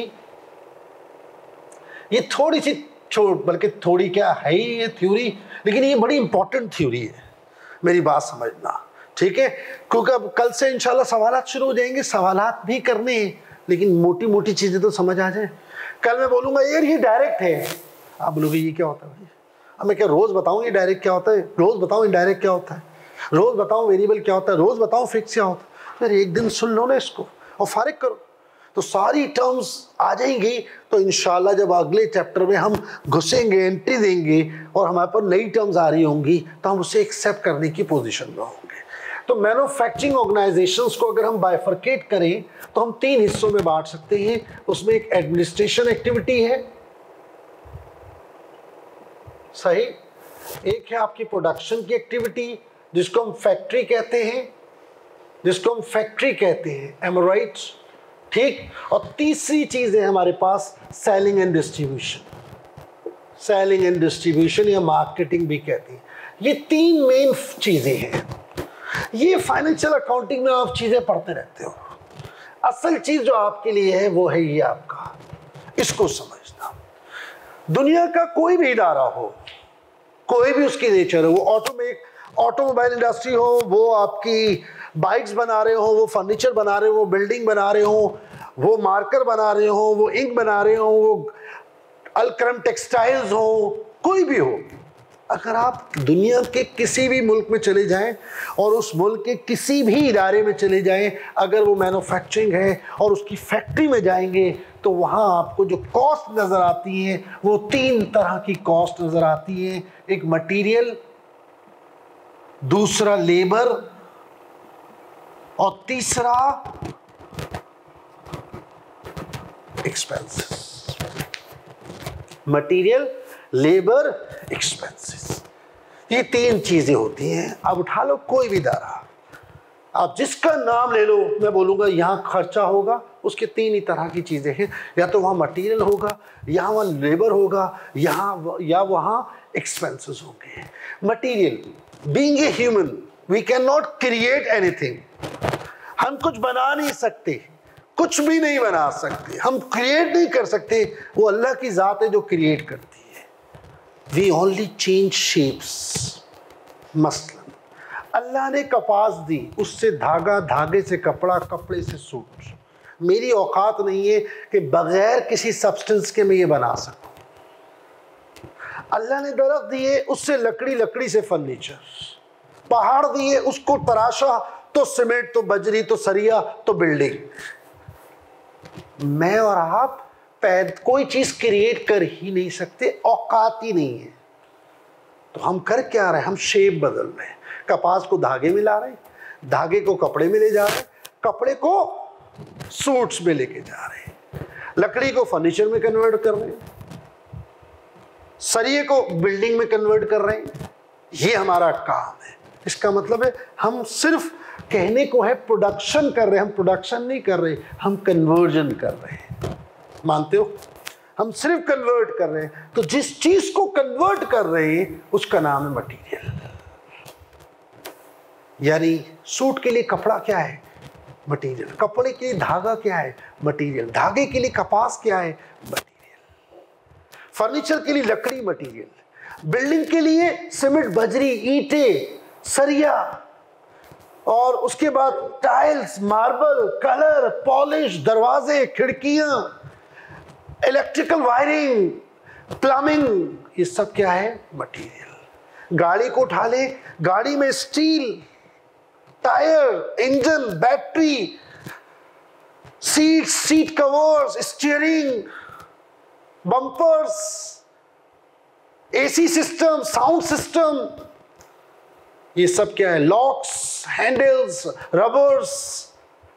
ये थोड़ी सी बल्कि थोड़ी क्या है ही ये थ्योरी, लेकिन ये बड़ी इंपॉर्टेंट थ्योरी है, मेरी बात समझना, ठीक है? क्योंकि अब कल से इंशाल्लाह सवालात शुरू हो जाएंगे, सवालात भी करने हैं, लेकिन मोटी मोटी चीज़ें तो समझ आ जाए। कल मैं बोलूँगा यार ये डायरेक्ट है, आप बोलोगे ये क्या होता है भाई? अब मैं क्या रोज़ बताऊँ ये डायरेक्ट क्या होता है, रोज़ बताऊँ इनडायरेक्ट क्या होता है, रोज़ बताऊँ वेरिएबल क्या होता है, रोज़ बताऊँ फिक्स क्या होता है? फिर एक दिन सुन लो ना इसको और फारिग करो, तो सारी टर्म्स आ जाएंगी। तो इंशाल्लाह जब अगले चैप्टर में हम घुसेंगे, एंट्री देंगे और हमारे पर नई टर्म्स आ रही होंगी तो हम उसे एक्सेप्ट करने की पोजीशन में होंगे। तो मैन्युफैक्चरिंग ऑर्गेनाइजेशंस को अगर हम बाइफरकेट करें तो हम 3 हिस्सों में बांट सकते हैं। उसमें एक एडमिनिस्ट्रेशन एक्टिविटी है, सही, एक है आपकी प्रोडक्शन की एक्टिविटी जिसको हम फैक्ट्री कहते हैं, एम आई राइट? ठीक। और तीसरी चीज है हमारे पास सेलिंग एंड डिस्ट्रीब्यूशन, या मार्केटिंग भी कहते हैं। ये 3 मेन चीजें हैं। ये फाइनेंशियल अकाउंटिंग में आप चीजें पढ़ते रहते हो। असल चीज जो आपके लिए है वो है ये आपका, इसको समझना। दुनिया का कोई भी इदारा हो, कोई भी उसकी नेचर हो, वो ऑटोमोबाइल इंडस्ट्री हो, वो आपकी बाइक्स बना रहे हो, वो फर्नीचर बना रहे हो, वो बिल्डिंग बना रहे हो, वो मार्कर बना रहे हो, वो इंक बना रहे हो, वो अलक्रम टेक्सटाइल्स हो, कोई भी हो, अगर आप दुनिया के किसी भी मुल्क में चले जाएं और उस मुल्क के किसी भी इदारे में चले जाएं, अगर वो मैन्युफैक्चरिंग है और उसकी फैक्ट्री में जाएंगे तो वहाँ आपको जो कॉस्ट नज़र आती है वो 3 तरह की कॉस्ट नज़र आती है। एक मटेरियल, दूसरा लेबर और तीसरा एक्सपेंसेस। मटेरियल, लेबर, एक्सपेंसेस, ये 3 चीजें होती हैं। अब उठा लो कोई भी इदारा, आप जिसका नाम ले लो, मैं बोलूंगा यहाँ खर्चा होगा, उसके 3 ही तरह की चीजें हैं। या तो वहाँ मटेरियल होगा, या वहाँ लेबर होगा, या वहाँ एक्सपेंसेस होंगे। Material, being a human we can not create anything. हम कुछ बना नहीं सकते, कुछ भी नहीं बना सकते, हम क्रिएट नहीं कर सकते। वो अल्लाह की ज़ात है जो क्रिएट करती है। We only change shapes. मसलन अल्लाह ने कपास दी, उससे धागा, धागे से कपड़ा, कपड़े से सूट। मेरी औकात नहीं है कि बगैर किसी सब्सटेंस के मैं ये बना सकूं। अल्लाह ने दरख्त दिए, उससे लकड़ी, लकड़ी से फर्नीचर। पहाड़ दिए, उसको तराशा तो सीमेंट, तो बजरी, तो सरिया, तो बिल्डिंग। मैं और आप कोई चीज क्रिएट कर ही नहीं सकते, औकात ही नहीं है। तो हम कर क्या रहे हैं? हम शेप बदल रहे हैं। कपास को धागे में ला रहे हैं, धागे को कपड़े में ले जा रहे हैं, कपड़े को सूट्स में लेके जा रहे हैं, लकड़ी को फर्नीचर में कन्वर्ट कर रहे हैं, सरिये को बिल्डिंग में कन्वर्ट कर रहे हैं। ये हमारा काम है। इसका मतलब है हम सिर्फ कहने को है प्रोडक्शन कर रहे हैं, हम प्रोडक्शन नहीं कर रहे, हम कन्वर्जन कर रहे हैं। मानते हो? हम सिर्फ कन्वर्ट कर रहे हैं। तो जिस चीज को कन्वर्ट कर रहे हैं उसका नाम है मटेरियल। यानी सूट के लिए कपड़ा क्या है? मटेरियल। कपड़े के लिए धागा क्या है? मटेरियल। धागे के लिए कपास क्या है? मटेरियल। फर्नीचर के लिए लकड़ी, मटेरियल। बिल्डिंग के लिए सीमेंट, बजरी, ईंटें, सरिया, और उसके बाद टाइल्स, मार्बल, कलर, पॉलिश, दरवाजे, खिड़कियां, इलेक्ट्रिकल वायरिंग, प्लम्बिंग, ये सब क्या है? मटेरियल। गाड़ी को उठा ले, गाड़ी में steel, tyre, engine, battery, seat, seat covers, steering, bumpers, AC system, sound system, ये सब क्या है? Locks, handles, rubbers,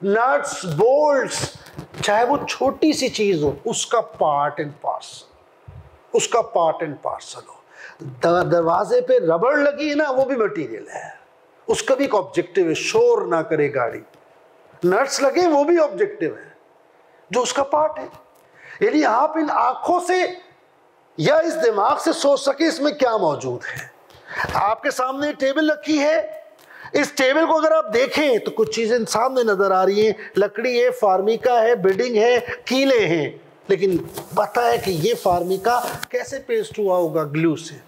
nuts, bolts. चाहे वो छोटी सी चीज हो, उसका पार्ट एंड पार्सल, उसका पार्ट एंड पार्सल हो। दरवाजे पे रबड़ लगी है ना, वो भी मटेरियल है, उसका भी एक ऑब्जेक्टिव है, शोर ना करे गाड़ी। नट्स लगे, वो भी ऑब्जेक्टिव है, जो उसका पार्ट है। यदि आप इन आंखों से या इस दिमाग से सोच सके इसमें क्या मौजूद है। आपके सामने टेबल रखी है, इस टेबल को अगर आप देखें तो कुछ चीजें सामने नजर आ रही हैं, लकड़ी है, फार्मिका है, बिल्डिंग है, कीले हैं, लेकिन पता है कि ये फार्मिका कैसे पेस्ट हुआ होगा? ग्लू से।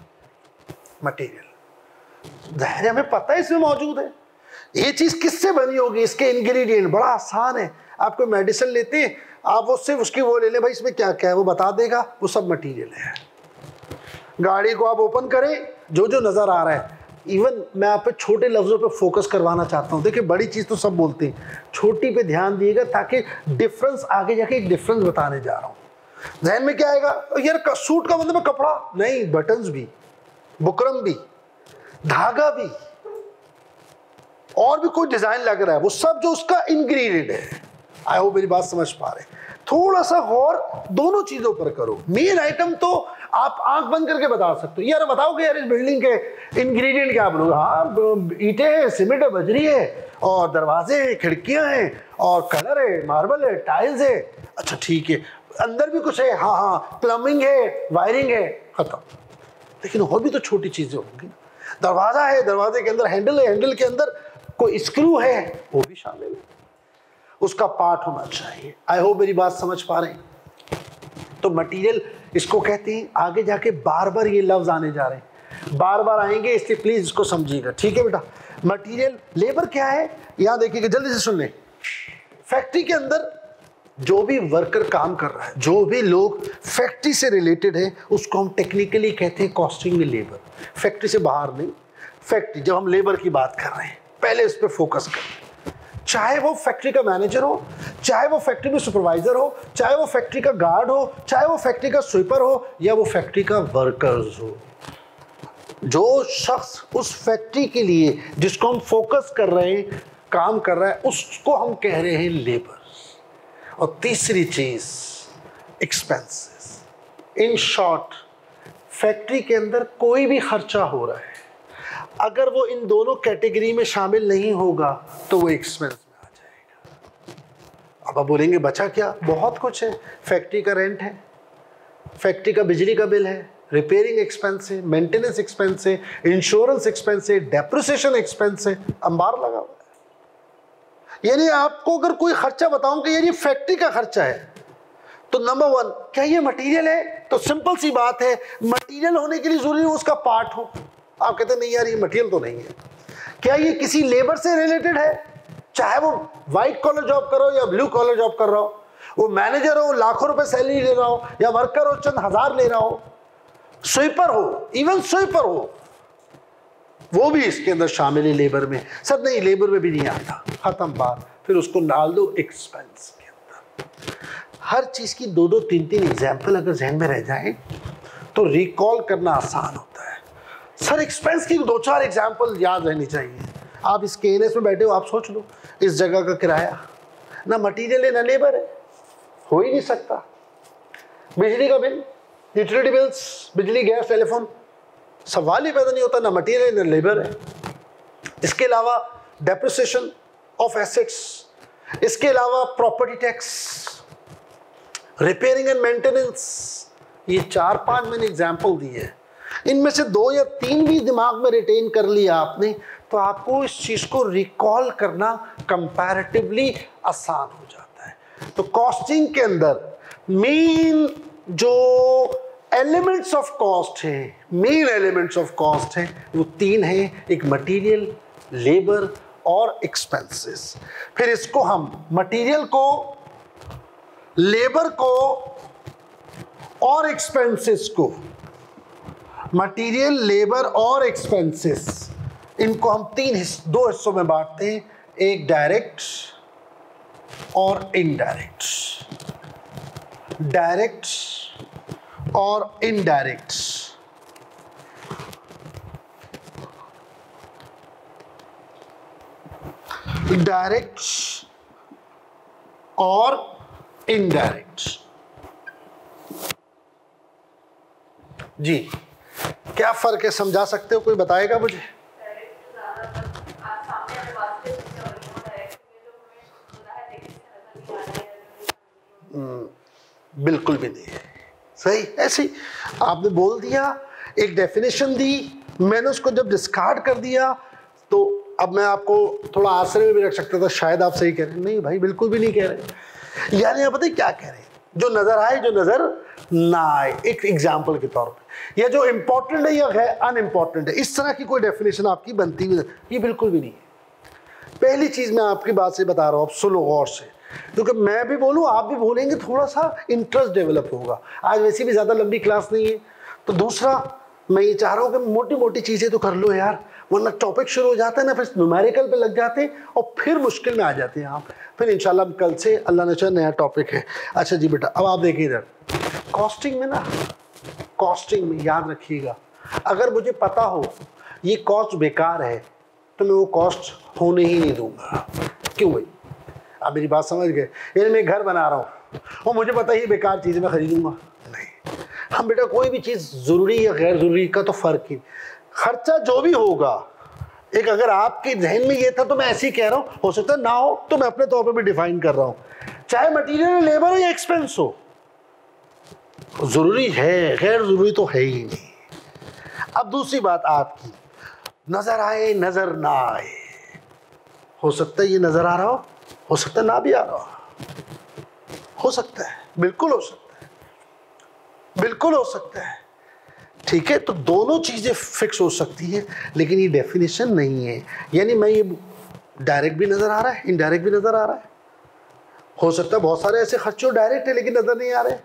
मटेरियल। जाहिर है हमें पता है इसमें मौजूद है। ये चीज किससे बनी होगी? इसके इंग्रेडिएंट बड़ा आसान है। आप कोई मेडिसिन लेते हैं, आप वो सिर्फ उसकी वो ले लें, भाई इसमें क्या क्या है, वो बता देगा, वो सब मटेरियल है। गाड़ी को आप ओपन करें, जो जो नजर आ रहा है, इवन मैं आप पे छोटे लफ्जों पे फोकस करवाना चाहता हूँ। देखिए बड़ी चीज तो सब बोलते हैं, छोटी पे ध्यान दिएगा ताकि डिफरेंस, आगे जाके एक डिफरेंस बताने जा रहा हूँ। जहन में क्या आएगा? यार सूट का मतलब कपड़ा नहीं, बटन्स भी, बुकरम भी, धागा भी, और भी कोई डिजाइन लग रहा है, वो सब जो उसका इंग्रेडिएंट है। आई होप मेरी बात समझ पा रहे हैं। थोड़ा सा गौर दोनों चीजों पर करो। मेन आइटम तो आप आंख बंद करके बता सकते हो। यार बताओगे यार इस बिल्डिंग के इंग्रेडिएंट क्या बोलोगे? हाँ, ईंटें हैं, सीमेंट है, बजरी है, और दरवाजे हैं, खिड़कियां हैं, और कलर है, मार्बल है, टाइल्स है। अच्छा ठीक है, अंदर भी कुछ है, हाँ हाँ, प्लम्बिंग है, वायरिंग है, खत्म। लेकिन और भी तो छोटी चीजें होंगी। दरवाजा है, दरवाजे के अंदर हैंडल है, हैंडल के अंदर कोई स्क्रू है, वो भी शामिल है, उसका पार्ट होना चाहिए। आई होप मेरी बात समझ पा रहे हैं। तो मटेरियल इसको कहते हैं। आगे जाके बार बार ये लफ्ज आने जा रहे हैं, बार बार आएंगे, इसलिए प्लीज इसको समझिएगा, ठीक है बेटा। मटेरियल। लेबर क्या है? यहां देखिएगा, जल्दी से सुन लें। फैक्ट्री के अंदर जो भी वर्कर काम कर रहा है, जो भी लोग फैक्ट्री से रिलेटेड है, उसको हम टेक्निकली कहते हैं कॉस्टिंग में लेबर। फैक्ट्री से बाहर नहीं, फैक्ट्री, जब हम लेबर की बात कर रहे हैं पहले इस पर फोकस करें। चाहे वो फैक्ट्री का मैनेजर हो, चाहे वो फैक्ट्री में सुपरवाइजर हो, चाहे वो फैक्ट्री का गार्ड हो, चाहे वो फैक्ट्री का स्वीपर हो, या वो फैक्ट्री का वर्कर्स हो, जो शख्स उस फैक्ट्री के लिए जिसको हम फोकस कर रहे हैं, काम कर रहा है, उसको हम कह रहे हैं लेबर। और तीसरी चीज एक्सपेंसेस। इन शॉर्ट, फैक्ट्री के अंदर कोई भी खर्चा हो रहा है, अगर वो इन दोनों कैटेगरी में शामिल नहीं होगा तो वो एक्सपेंस में आ जाएगा। अब आप बोलेंगे बचा क्या? बहुत कुछ है। फैक्ट्री का रेंट है, फैक्ट्री का बिजली का बिल है, रिपेयरिंग एक्सपेंस है, मेंटेनेंस एक्सपेंस है, इंश्योरेंस एक्सपेंस है, डेप्रिसिएशन एक्सपेंस है, अंबार लगा हुआ है। यानी आपको अगर कोई खर्चा बताऊं कि यार ये फैक्ट्री का खर्चा है, तो नंबर 1, क्या ये मटेरियल है? तो सिंपल सी बात है, मटेरियल होने के लिए जरूरी है उसका पार्ट हो। आप कहते नहीं यार ये मटेरियल तो नहीं है। क्या ये किसी लेबर से रिलेटेड है? चाहे वो व्हाइट कॉलर जॉब कर रहा हो या ब्लू कॉलर जॉब कर रहा हो, वो मैनेजर हो, लाखों रुपए सैलरी ले रहा हो, या वर्कर हो, चंद हजार ले रहा हो, स्वीपर हो, इवन स्वीपर हो, वो भी इसके अंदर शामिल है लेबर में। सर नहीं, लेबर में भी नहीं आता, खत्म बात। फिर उसको डाल दो एक्सपेंस के अंदर। हर चीज की 2-2, 3-3 एग्जाम्पल अगर जहन में रह जाए तो रिकॉल करना आसान होता है। सर एक्सपेंस की 2-4 एग्जाम्पल याद रहनी चाहिए। आप इस KNS में बैठे हो, आप सोच लो इस जगह का किराया, ना मटीरियल है ना लेबर है, हो ही नहीं सकता। बिजली का बिल, यूटिलिटी बिल्स, बिजली, गैस, टेलीफोन, सवाल ही पैदा नहीं होता, ना मटीरियल ना लेबर है। इसके अलावा डेप्रिसिएशन ऑफ एसेट्स, इसके अलावा property tax, repairing and maintenance. ये 4-5 मैंने एग्जाम्पल दिए। इनमें से 2 या 3 भी दिमाग में रिटेन कर लिया आपने, तो आपको इस चीज को रिकॉल करना कंपैरेटिवली आसान हो जाता है। तो कॉस्टिंग के अंदर मेन जो एलिमेंट्स ऑफ कॉस्ट है, मेन एलिमेंट्स ऑफ कॉस्ट है, वो 3 हैं। एक मटेरियल, लेबर और एक्सपेंसेस। फिर इसको हम मटेरियल को, लेबर को और एक्सपेंसेस को, मटेरियल, लेबर और एक्सपेंसेस, इनको हम 2 हिस्सों में बांटते हैं, एक डायरेक्ट और इनडायरेक्ट। डायरेक्ट और इनडायरेक्ट। डायरेक्ट और इनडायरेक्ट। जी, क्या फर्क है, समझा सकते हो? कोई बताएगा मुझे? बिल्कुल भी नहीं है। सही, ऐसे आपने बोल दिया, एक डेफिनेशन दी, मैंने उसको जब डिस्कार्ड कर दिया, तो अब मैं आपको थोड़ा आश्चर्य में भी रख सकता था, शायद आप सही कह रहे हैं। नहीं भाई, बिल्कुल भी नहीं कह रहे। यानी आप पता है क्या कह रहे हैं? जो नजर आए, जो नजर ना आए, एक एग्जाम्पल के तौर पे, या जो इंपॉर्टेंट है या अनइम्पॉर्टेंट है, इस तरह की कोई डेफिनेशन आपकी बनती हुई, ये बिल्कुल भी नहीं है। पहली चीज मैं आपकी बात से बता रहा हूँ, आप सुनो गौर से, क्योंकि मैं भी बोलूँ आप भी बोलेंगे, थोड़ा सा इंटरेस्ट डेवलप होगा। आज वैसे भी ज़्यादा लंबी क्लास नहीं है। तो दूसरा, मैं ये चाह रहा हूँ कि मोटी मोटी चीज़ें तो कर लो यार, वरना टॉपिक शुरू हो जाता है ना, फिर न्यूमेरिकल पे लग जाते हैं और फिर मुश्किल में आ जाते हैं आप। फिर इंशाल्लाह कल से अल्लाह ने चाहा नया टॉपिक है। अच्छा जी बेटा, अब आप देखिए इधर कॉस्टिंग में ना, कॉस्टिंग में याद रखिएगा, अगर मुझे पता हो ये कॉस्ट बेकार है तो मैं वो कॉस्ट होने ही नहीं दूंगा। क्यों भाई? आप मेरी बात समझ गए? यानी मैं घर बना रहा हूँ और मुझे पता ही बेकार चीज़ मैं खरीदूंगा नहीं। हम बेटा कोई भी चीज़ ज़रूरी या गैर ज़रूरी का तो फ़र्क ही, खर्चा जो भी होगा, एक अगर आपके जहन में ये था तो मैं ऐसे ही कह रहा हूँ, हो सकता है ना हो, तो मैं अपने तौर पे भी डिफाइन कर रहा हूँ, चाहे मटीरियल, लेबर हो या एक्सपेंस हो, ज़रूरी है, गैर ज़रूरी तो है ही नहीं। अब दूसरी बात आपकी, नज़र आए नज़र ना आए, हो सकता है ये नज़र आ रहा हो सकता है ना भी आ रहा हो सकता है, बिल्कुल हो सकता है, बिल्कुल हो सकता है। ठीक है, तो दोनों चीज़ें फिक्स हो सकती हैं, लेकिन ये डेफिनेशन नहीं है। यानी मैं ये डायरेक्ट भी नज़र आ रहा है, इनडायरेक्ट भी नज़र आ रहा है, हो सकता है बहुत सारे ऐसे खर्चे डायरेक्ट है लेकिन नजर नहीं आ रहे,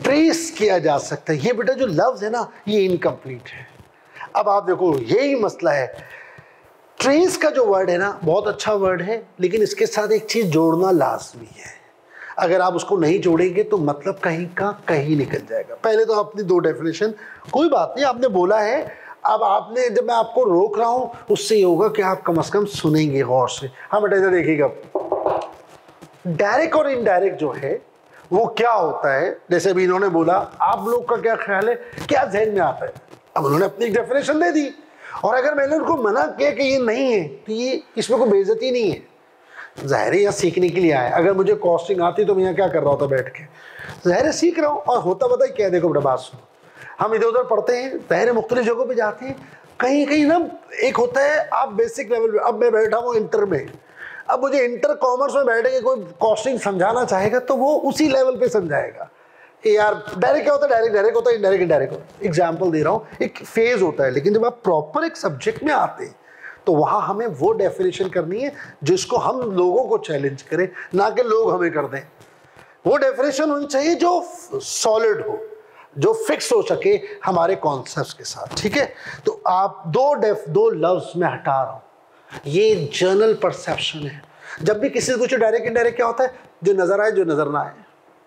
ट्रेस किया जा सकता है। ये बेटा जो लफ्ज है ना ये इनकम्प्लीट है। अब आप देखो यही मसला है, ट्रेस का जो वर्ड है ना बहुत अच्छा वर्ड है लेकिन इसके साथ एक चीज जोड़ना लाजमी है। अगर आप उसको नहीं जोड़ेंगे तो मतलब कहीं का कहीं निकल जाएगा। पहले तो अपनी दो डेफिनेशन, कोई बात नहीं आपने बोला है, अब आपने जब मैं आपको रोक रहा हूं उससे ये होगा कि आप कम से कम सुनेंगे गौर से। हाँ बेटा इधर देखिएगा, डायरेक्ट और इनडायरेक्ट जो है वो क्या होता है, जैसे अभी इन्होंने बोला, आप लोग का क्या ख्याल है, क्या जहन में आता है? अब उन्होंने अपनी एक डेफिनेशन दे दी और अगर मैंने उनको मना किया कि ये नहीं है तो ये इसमें कोई बेइज्जती नहीं है, ज़ाहिर है यहाँ सीखने के लिए आए। अगर मुझे कॉस्टिंग आती तो मैं यहाँ क्या कर रहा होता बैठ के, ज़ाहिर है सीख रहा हूँ। और होता पता ही क्या, देखो बेटा बात सुनो, हम इधर उधर पढ़ते हैं, ज़ाहिर है मुख्तलिफ जगहों पे जाते हैं, कहीं कहीं ना एक होता है आप बेसिक लेवल पे, अब मैं बैठा हूँ इंटर में, अब मुझे इंटर कॉमर्स में बैठे के कोई कॉस्टिंग समझाना चाहेगा तो वो उसी लेवल पे समझाएगा। यार डायरेक्ट क्या होता है, डायरेक्ट डायरेक्ट होता है, इनडायरेक्ट इनडायरेक्ट होता है। एग्जाम्पल दे रहा हूँ, एक फेज होता है, लेकिन जब आप प्रॉपर एक सब्जेक्ट में आते हैं तो वहाँ हमें वो डेफिनेशन करनी है जिसको हम लोगों को चैलेंज करें, ना कि लोग हमें कर दें। वो डेफिनेशन होनी चाहिए जो सॉलिड हो, जो फिक्स हो सके हमारे कॉन्सेप्ट्स के साथ, ठीक है। तो आप दो लफ्ज में हटा रहा हूँ, ये जनरल परसेप्शन है। जब भी किसी से पूछो डायरेक्ट इनडायरेक्ट क्या होता है, जो नजर आए जो नजर ना आए,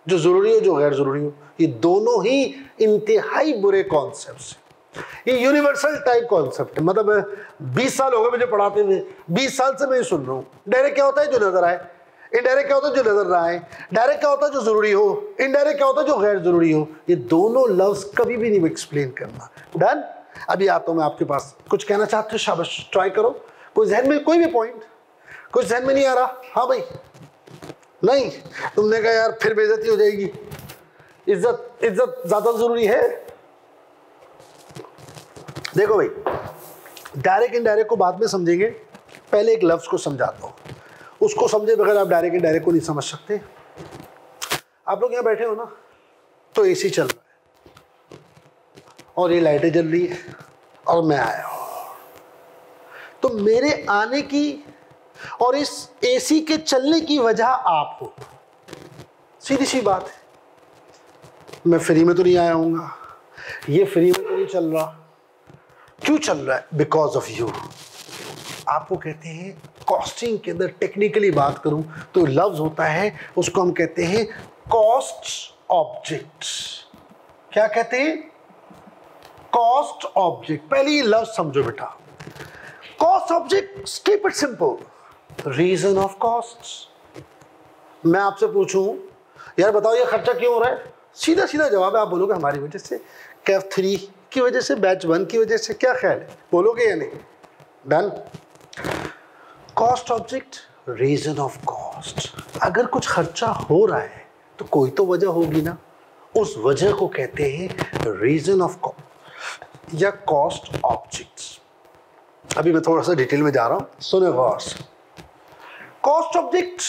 जो जरूरी हो जो गैर जरूरी हो, ये दोनों ही इंतहाई बुरे कॉन्सेप्ट्स हैं। ये यूनिवर्सल टाइप कॉन्सेप्ट है, मतलब 20 साल हो गए मुझे पढ़ाते हुए, 20 साल से मैं सुन रहा हूँ। डायरेक्ट क्या होता है, जो नजर आए, इनडायरेक्ट क्या होता है, जो नजर ना आए, डायरेक्ट क्या होता है, जो जरूरी हो, इनडायरेक्ट क्या होता है, जो गैर जरूरी हो। ये दोनों लफ्ज कभी भी नहीं एक्सप्लेन करना। डन। अभी आता हूँ मैं आपके पास, कुछ कहना चाहते हो, शाबाश ट्राई करो। कोई जहन में, कोई भी पॉइंट कुछ जहन में नहीं आ रहा? हाँ भाई, नहीं, तुमने कहा यार फिर बेइज्जती हो जाएगी, इज्जत ज्यादा जरूरी है। देखो भाई, डायरेक्ट इनडायरेक्ट को बाद में समझेंगे, पहले एक लफ्ज को समझाता हूं, उसको समझे बगैर आप डायरेक्ट इनडायरेक्ट को नहीं समझ सकते। आप लोग यहां बैठे हो ना, तो एसी चल रहा है और ये लाइटें जल रही है और मैं आया हूं, तो मेरे आने की और इस एसी के चलने की वजह आप हो। सीधी सी बात है। मैं फ्री में तो नहीं आया हूँगा, ये फ्री में तो नहीं चल रहा। क्यों चल रहा है? Because of you. आपको कहते हैं कॉस्टिंग के अंदर, टेक्निकली बात करूं तो लफ्ज होता है, उसको हम कहते हैं कॉस्ट ऑब्जेक्ट। क्या कहते हैं? Cost object. पहले ये लफ्ज समझो बेटा, cost object, keep it simple, reason of cost. मैं आपसे पूछूं यार बताओ ये खर्चा क्यों हो रहा है, सीधा सीधा जवाब है, आप बोलोगे हमारी वजह से, कैफ 3 की वजह से, बैच 1 की वजह से। क्या ख्याल है, बोलोगे या नहीं? Done. Cost object, reason of cost. अगर कुछ खर्चा हो रहा है तो कोई तो वजह होगी ना, उस वजह को कहते हैं रीजन ऑफ कॉस्ट या कॉस्ट ऑब्जेक्ट्स। अभी मैं थोड़ा सा डिटेल में जा रहा हूं, सुने गौर से। कॉस्ट ऑब्जेक्ट,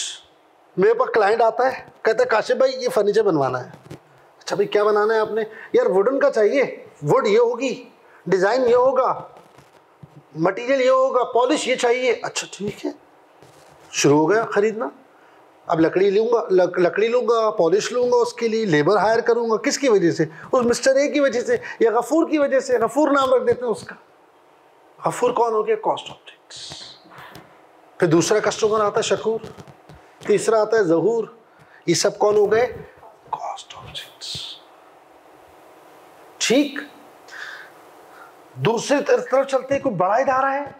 मेरे पास क्लाइंट आता है, कहता है काशिफ भाई ये फर्नीचर बनवाना है। अच्छा भाई क्या बनाना है आपने? यार वुडन का चाहिए, वुड ये होगी, डिजाइन ये होगा, मटेरियल ये होगा, पॉलिश ये चाहिए। अच्छा ठीक है, शुरू हो गया खरीदना। अब लकड़ी लूंगा, लकड़ी लूंगा, पॉलिश लूंगा, उसके लिए लेबर हायर करूंगा। किसकी वजह से? उस मिस्टर ए की वजह से या गफूर की वजह से। गफूर नाम रख देते हैं उसका। गफूर कौन हो गया? Cost objects. फिर दूसरा कस्टमर आता है शकूर, तीसरा आता है जहूर, ये सब कौन हो गए? Cost objects. ठीक। दूसरी तरफ चलते हैं, कोई बड़ा इदारा है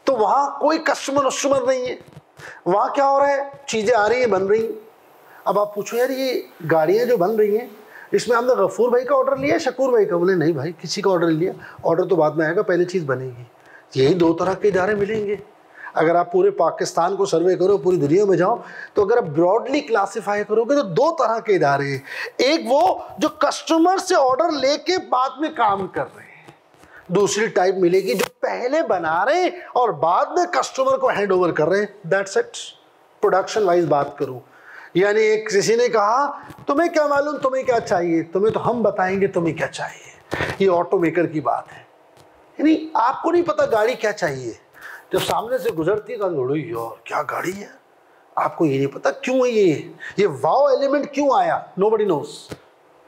तो वहां कोई कस्टमर नहीं है, वहां क्या हो रहा है, चीजें आ रही है, बन रही। अब आप पूछो यार ये गाड़ियां जो बन रही हैं इसमें हमने गफूर भाई का ऑर्डर लिया, शकूर भाई का? बोले नहीं भाई, किसी का ऑर्डर लिया, ऑर्डर तो बाद में आएगा, पहले चीज बनेगी। यही दो तरह के इदारे मिलेंगे। अगर आप पूरे पाकिस्तान को सर्वे करो, पूरी दुनिया में जाओ, तो अगर आप ब्रॉडली क्लासिफाई करोगे तो दो तरह के इदारे हैं। एक वो जो कस्टमर से ऑर्डर लेके बाद में काम कर रहे हैं, दूसरी टाइप मिलेगी जो पहले बना रहे हैं और बाद में कस्टमर को हैंड ओवर कर रहे हैं। That's it. प्रोडक्शन वाइज बात करूं, यानी एक किसी ने कहा तुम्हें क्या मालूम, तुम्हें क्या चाहिए, तुम्हें तो हम बताएंगे तुम्हें क्या चाहिए। ये ऑटो मेकर की बात है, यानी आपको नहीं पता गाड़ी क्या चाहिए, जब सामने से गुजरती है तो यार क्या गाड़ी है, आपको ये नहीं पता क्यों है ये वाव एलिमेंट क्यों आया, नोबडी नोस।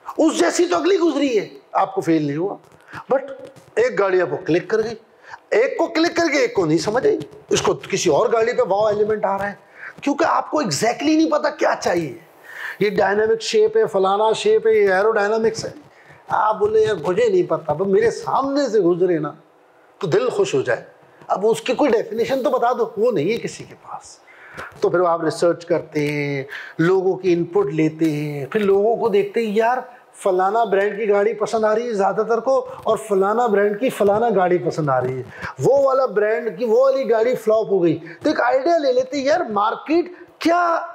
उस जैसी तो अगली गुजरी है, आपको फेल नहीं हुआ। बट एक गाड़ी आपको क्लिक कर गई, एक को क्लिक करके एक को नहीं समझ आई, इसको किसी और गाड़ी पे वाव एलिमेंट आ रहा है, क्योंकि आपको एग्जैक्टली नहीं पता क्या चाहिए। ये डायनामिक शेप है, फलाना शेप है, ये एरोडायनामिक्स है। आप बोले यार मुझे नहीं पता, पर मेरे सामने से गुजरे ना तो दिल खुश हो जाए। अब उसकी कोई डेफिनेशन तो बता दो, वो नहीं है किसी के पास। तो फिर आप रिसर्च करते हैं, लोगों की इनपुट लेते हैं, फिर लोगों को देखते हैं यार फलाना ब्रांड की गाड़ी पसंद आ रही है ज़्यादातर को, और फलाना ब्रांड की फलाना गाड़ी पसंद आ रही है, वो वाला ब्रांड की वो वाली गाड़ी फ्लॉप हो गई। तो एक आइडिया ले लेते हैं यार मार्केट क्या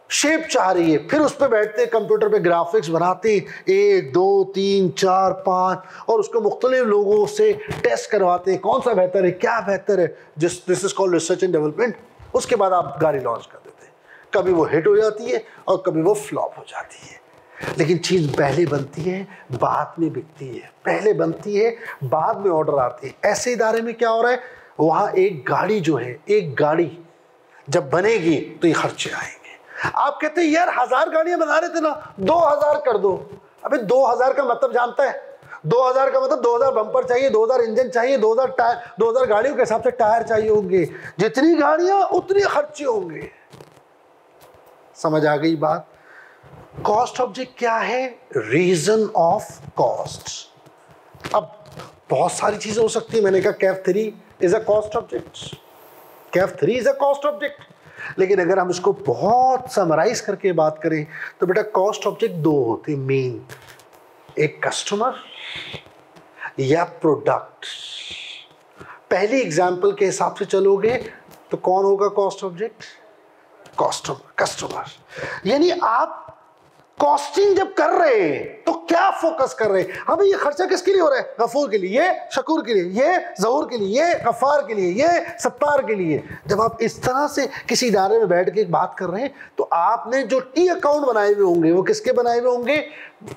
शेप चाह रही है, फिर उस पर बैठते कंप्यूटर पे ग्राफिक्स बनाते 1 2 3 4 5 और उसको मुख्तलिफ लोगों से टेस्ट करवाते हैं कौन सा बेहतर है, क्या बेहतर है। This is called research and development. उसके बाद आप गाड़ी लॉन्च कर देते हैं। कभी वो हिट हो जाती है और कभी वो फ्लॉप हो जाती है, लेकिन चीज़ पहले बनती है बाद में बिकती है, पहले बनती है बाद में ऑर्डर आते हैं। ऐसे इदारे में क्या हो रहा है, वहाँ एक गाड़ी जो है, एक गाड़ी जब बनेगी तो ये खर्चे आएंगे। आप कहते हैं यार 1000 गाड़ियां बना रहे थे ना, 2000 कर दो। अबे 2000 का मतलब जानता है? 2000 का मतलब 2000 बम्पर चाहिए, 2000 इंजन चाहिए, 2000 टायर, 2000 गाड़ियों के हिसाब से टायर चाहिए होंगे। जितनी गाड़ियां उतने खर्चे होंगे। समझ आ गई बात? कॉस्ट ऑब्जेक्ट क्या है? Reason of cost. अब बहुत सारी चीजें हो सकती है। मैंने कहा cafe 3 is a cost object, cafe 3 is a cost object. लेकिन अगर हम इसको बहुत समराइज करके बात करें तो बेटा कॉस्ट ऑब्जेक्ट 2 होते मेन, एक कस्टमर या प्रोडक्ट। पहली एग्जांपल के हिसाब से चलोगे तो कौन होगा कॉस्ट ऑब्जेक्ट? कस्टमर। यानी आप कॉस्टिंग जब कर रहे हैं तो क्या फोकस कर रहे हैं? अभी ये खर्चा किसके लिए हो रहा है? गफूर के लिए, ये शकूर के लिए, ये जहूर के लिए, ये गफ्फार के लिए, ये सत्तार के लिए। जब आप इस तरह से किसी इदारे में बैठ के बात कर रहे हैं तो आपने जो टी अकाउंट बनाए हुए होंगे वो किसके बनाए हुए होंगे?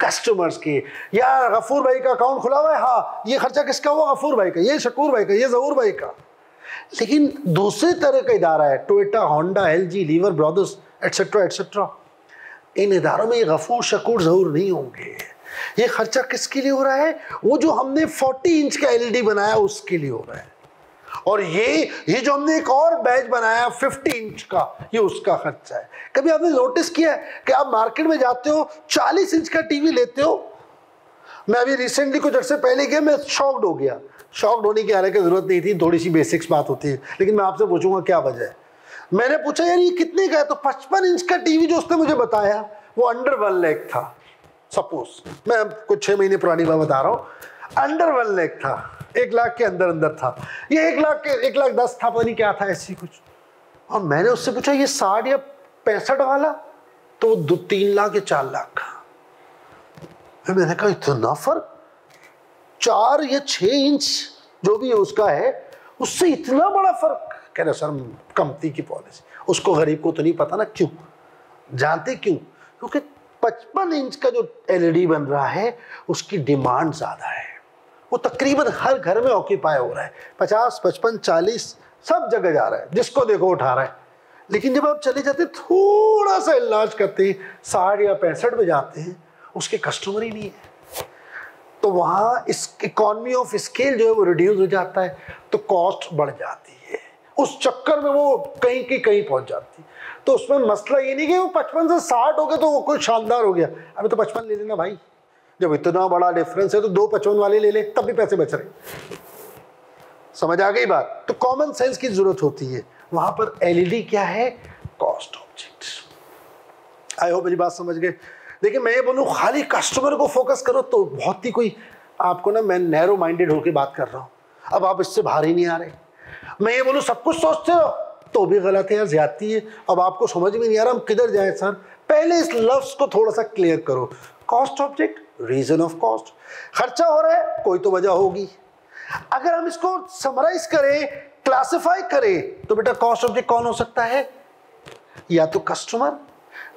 कस्टमर्स के। या गफूर भाई का अकाउंट खुला हुआ है, हाँ ये खर्चा किसका हुआ? गफूर भाई का, ये शकूर भाई का, ये जहूर भाई का। लेकिन दूसरे तरह का इदारा है, Toyota, Honda, LG, Lever Brothers etcetera etcetera. इन इदारों में ये गफूर शकूर जहूर नहीं होंगे। ये खर्चा किसके लिए हो रहा है? वो जो हमने 40 इंच का LED बनाया उसके लिए हो रहा है। और ये जो हमने एक और बैच बनाया 50 इंच का, ये उसका खर्चा है। कभी आपने नोटिस किया है कि आप मार्केट में जाते हो 40 इंच का टीवी लेते हो? मैं अभी रिसेंटली कुछ अर्से पहले गया, मैं शॉक्ड हो गया। शॉक्ड होने की हालांकि जरूरत नहीं थी, थोड़ी सी बेसिक्स बात होती है, लेकिन मैं आपसे पूछूंगा क्या वजह है। मैंने पूछा यार ये कितने का है, तो 55 इंच का टीवी जो उसने मुझे बताया वो अंडर 1 लाख था। सपोज मैं कुछ 6 महीने पुरानी बात बता रहा हूँ, अंडर 1 लाख था, 1 लाख के अंदर अंदर था। ये 1 लाख 10 था, पता नहीं क्या था ऐसी कुछ। और मैंने उससे पूछा ये 60 या 65 वाला, तो 3 लाख या 4 लाख का। मैंने कहा इतना फर्क, 4 या 6 इंच जो भी उसका है उससे इतना बड़ा फर्क? कह रहे सर कंपनी की पॉलिसी। उसको गरीब को तो नहीं पता ना, क्यों जानते? क्यों? क्योंकि 55 इंच का जो LED बन रहा है उसकी डिमांड ज्यादा है। वो तकरीबन हर घर में ऑक्यूपाई हो रहा है, 50 55 40 सब जगह जा रहा है, जिसको देखो उठा रहा है। लेकिन जब आप चले जाते थोड़ा सा इलाज करते हैं 60 या 65 में जाते हैं, उसके कस्टमर ही नहीं है, तो वहाँ इस इकॉनमी ऑफ स्केल जो है वो रिड्यूस हो जाता है, तो कॉस्ट बढ़ जाती है। उस चक्कर में वो कहीं की कहीं पहुंच जाती है। तो उसमें मसला ये नहीं कि वो 55 से 60 हो गया तो वो कोई शानदार हो गया। अभी तो 55 ले लेना भाई, जब इतना बड़ा डिफरेंस है तो 2 55 वाले ले ले, तब भी पैसे बच रहे। समझ आ गई बात? तो कॉमन सेंस की जरूरत होती है। वहां पर LED क्या है? Cost object. आई होप मेरी बात समझ गए। देखिए मैं ये बोलूँ खाली कस्टमर को फोकस करो तो बहुत ही कोई आपको ना, मैं नैरो माइंडेड होकर बात कर रहा हूँ, अब आप इससे बाहर ही नहीं आ रहे। मैं ये बोलूँ सब कुछ सोचते हो तो भी गलत है यार, ज्यादती है। अब आपको समझ में नहीं आ रहा हम किधर जाए सर? पहले इस लफ्ज को थोड़ा सा क्लियर करो। Cost object, reason of cost. खर्चा हो रहा है, कोई तो वजह होगी। अगर हम इसको समराइज करें, क्लासिफाई करें, तो बेटा कॉस्ट ऑब्जेक्ट कौन हो सकता है? या तो कस्टमर,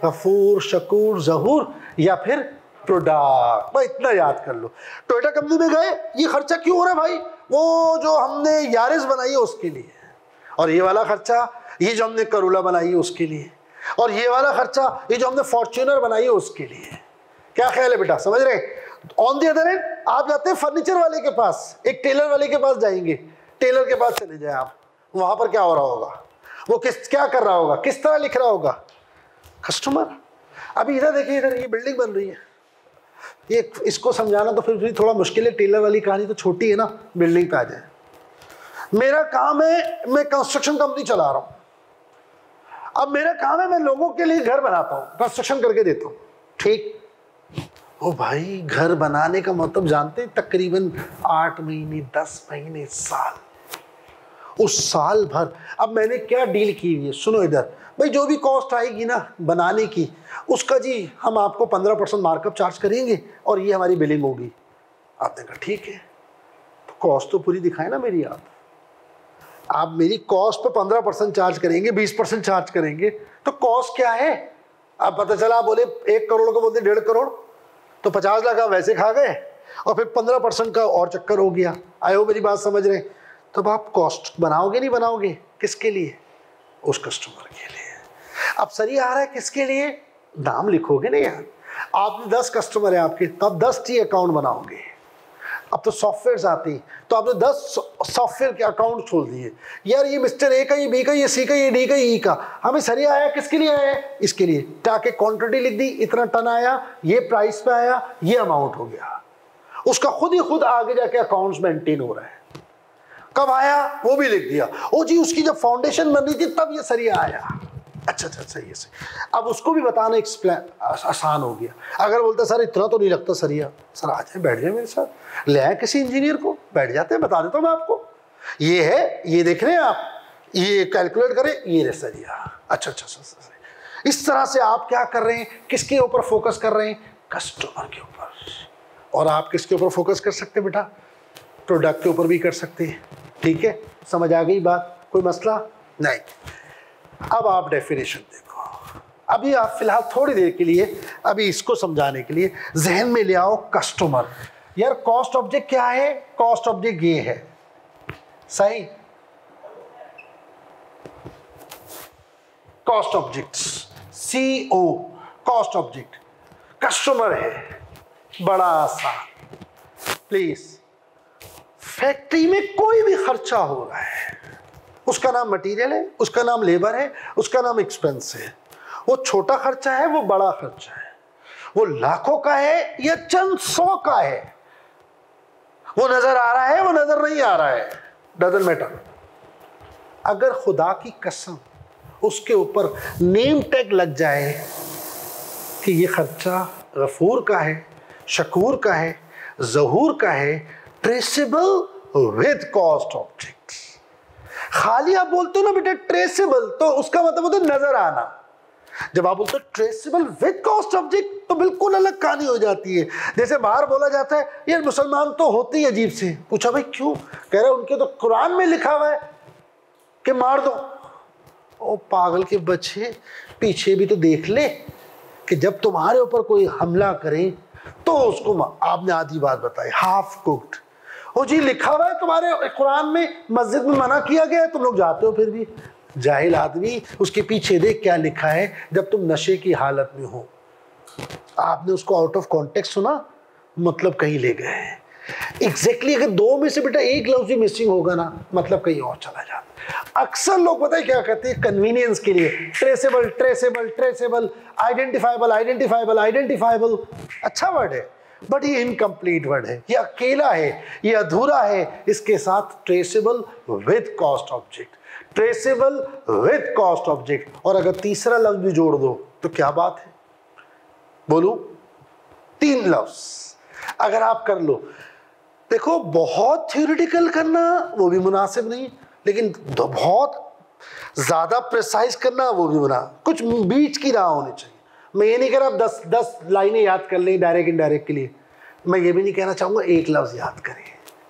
गफूर, शकूर, जहूर, या फिर प्रोडक्ट। भाई इतना याद कर लो। टोयोटा कंपनी में गए, ये खर्चा क्यों हो रहा है भाई? वो जो हमने यारिस बनाई है उसके लिए। और ये वाला खर्चा ये जो हमने करोला बनाई है उसके लिए, और ये वाला खर्चा ये जो हमने फॉर्च्यूनर बनाई है उसके लिए। क्या ख्याल है बेटा, समझ रहे? ऑन द अदर एंड आप जाते हैं फर्नीचर वाले के पास, एक टेलर वाले के पास जाएंगे, टेलर के पास चले जाए आप, वहां पर क्या हो रहा होगा, वो क्या कर रहा होगा, किस तरह लिख रहा होगा, कस्टमर। अभी इधर देखिए, इधर ये बिल्डिंग बन रही है, ये इसको समझाना तो फिर भी थोड़ा मुश्किल है, टेलर वाली कहानी तो छोटी है ना, बिल्डिंग पे आ जाए। मेरा काम है, मैं कंस्ट्रक्शन कंपनी चला रहा हूं, अब मेरा काम है मैं लोगों के लिए घर बनाता हूं, कंस्ट्रक्शन करके देता हूं, ठीक। ओ भाई, घर बनाने का मतलब जानते हैं, तकरीबन 8 महीने, 10 महीने, साल, उस साल भर। अब मैंने क्या डील की हुई है, सुनो इधर भाई, जो भी कॉस्ट आएगी ना बनाने की, उसका जी हम आपको 15% मार्कअप चार्ज करेंगे और ये हमारी बिलिंग होगी। आपने कहा ठीक है, तो कॉस्ट तो पूरी दिखाए ना मेरी, आप मेरी कॉस्ट पे 15% चार्ज करेंगे, 20% चार्ज करेंगे, तो कॉस्ट क्या है? अब पता चला बोले 1 करोड़ को बोलते 1.5 करोड़, तो 50 लाख आप वैसे खा गए, और फिर 15% का और चक्कर हो गया। आए हो मेरी बात समझ रहे? तब आप कॉस्ट बनाओगे नहीं बनाओगे, किसके लिए? उस कस्टमर के लिए। अब सही आ रहा है किसके लिए? नाम लिखोगे ना यार, आपने 10 कस्टमर है आपके, तो आप 10 टी अकाउंट बनाओगे। अब तो सॉफ्टवेयर आते हैं, तो आपने 10 सॉफ्टवेयर के अकाउंट खोल दिए, यार ये मिस्टर ए का, ये बी का, ये सी का, ये डी का, ई का, हमें सही आया, किसके लिए आया? इसके लिए। ताकि क्वांटिटी लिख दी, इतना टन आया, ये प्राइस पे आया, ये अमाउंट हो गया, उसका खुद ही खुद आगे जाके अकाउंट्स मेंटेन हो रहा है। कब आया वो भी लिख दिया, ओ जी उसकी जब फाउंडेशन बन रही थी तब ये सरिया आया। अच्छा अच्छा, सही है सही। अब उसको भी बताना आसान हो गया। अगर बोलता सर इतना तो नहीं लगता सरिया, सर आ जाए बैठ जाए मेरे साथ, ले आए किसी इंजीनियर को, बैठ जाते हैं, बता देता हूँ मैं आपको, ये है, ये देख रहे हैं आप, ये कैलकुलेट करें, ये रहे सरिया। अच्छा अच्छा अच्छा, इस तरह से आप क्या कर रहे हैं, किसके ऊपर फोकस कर रहे हैं? कस्टमर के ऊपर। और आप किसके ऊपर फोकस कर सकते हैं बेटा? प्रोडक्ट के ऊपर भी कर सकते हैं। ठीक है, समझ आ गई बात, कोई मसला नहीं। अब आप डेफिनेशन देखो, अभी आप फिलहाल थोड़ी देर के लिए, अभी इसको समझाने के लिए जहन में ले आओ कस्टमर। यार कॉस्ट ऑब्जेक्ट क्या है? कॉस्ट ऑब्जेक्ट ये है, सही। Cost object CO, cost object customer है, बड़ा आसान। प्लीज, फैक्ट्री में कोई भी खर्चा हो रहा है, उसका नाम मटेरियल है, उसका नाम लेबर है, उसका नाम एक्सपेंस है। वो छोटा खर्चा है, वो बड़ा खर्चा है, वो लाखों का है या चंद 100 का है, वो नजर आ रहा है, वो नजर नहीं आ रहा है, डजंट मैटर। अगर खुदा की कसम उसके ऊपर नेम टैग लग जाए कि ये खर्चा गफूर का है, शकूर का है, जहूर का है, ट्रेसेबल विद कॉस्ट ऑब्जेक्ट। खाली आप बोलते हो ना बेटा ट्रेसेबल, तो उसका मतलब होता है नजर आना। जब आप बोलते हो ट्रेसेबल विद कॉस्ट ऑब्जेक्ट, तो बिल्कुल अलग कहानी हो जाती है। जैसे बाहर बोला जाता है यार मुसलमान तो होते ही अजीब से, पूछा भाई क्यों? कह रहे उनके तो कुरान में लिखा हुआ है कि मार दो। ओ पागल के बच्चे, पीछे भी तो देख ले कि जब तुम्हारे ऊपर कोई हमला करे तो उसको, आपने आधी बात बताई, हाफ कुक्ड। ओ जी लिखा हुआ है तुम्हारे कुरान में, मस्जिद में मना किया गया है, तुम लोग जाते हो फिर भी। जाहिल आदमी, उसके पीछे देख क्या लिखा है। जब तुम नशे की हालत में हो, आपने उसको आउट ऑफ कॉन्टेक्स्ट सुना, मतलब कहीं ले गए। एग्जैक्टली अगर 2 में से बेटा एक लफ्ज भी मिसिंग होगा ना, मतलब कहीं और चला जाता। अक्सर लोग पता है क्या कहते हैं कन्वीनियंस के लिए, traceable traceable traceable, identifiable identifiable identifiable. अच्छा वर्ड है बट ये इनकम्प्लीट वर्ड है, ये अकेला है, ये अधूरा है। इसके साथ traceable with cost object, traceable with cost object, और अगर तीसरा लफ्ज भी जोड़ दो तो क्या बात है, बोलूं? 3 लफ्ज अगर आप कर लो। देखो बहुत थ्योरेटिकल करना वो भी मुनासिब नहीं, लेकिन बहुत ज्यादा प्रिसाइज करना वो भी बना, कुछ बीच की राह होनी चाहिए। मैं ये नहीं कह रहा आप 10 लाइनें याद कर लें डायरेक्ट इनडायरेक्ट के लिए, मैं ये भी नहीं कहना चाहूँगा 1 लफ्ज़ याद करें।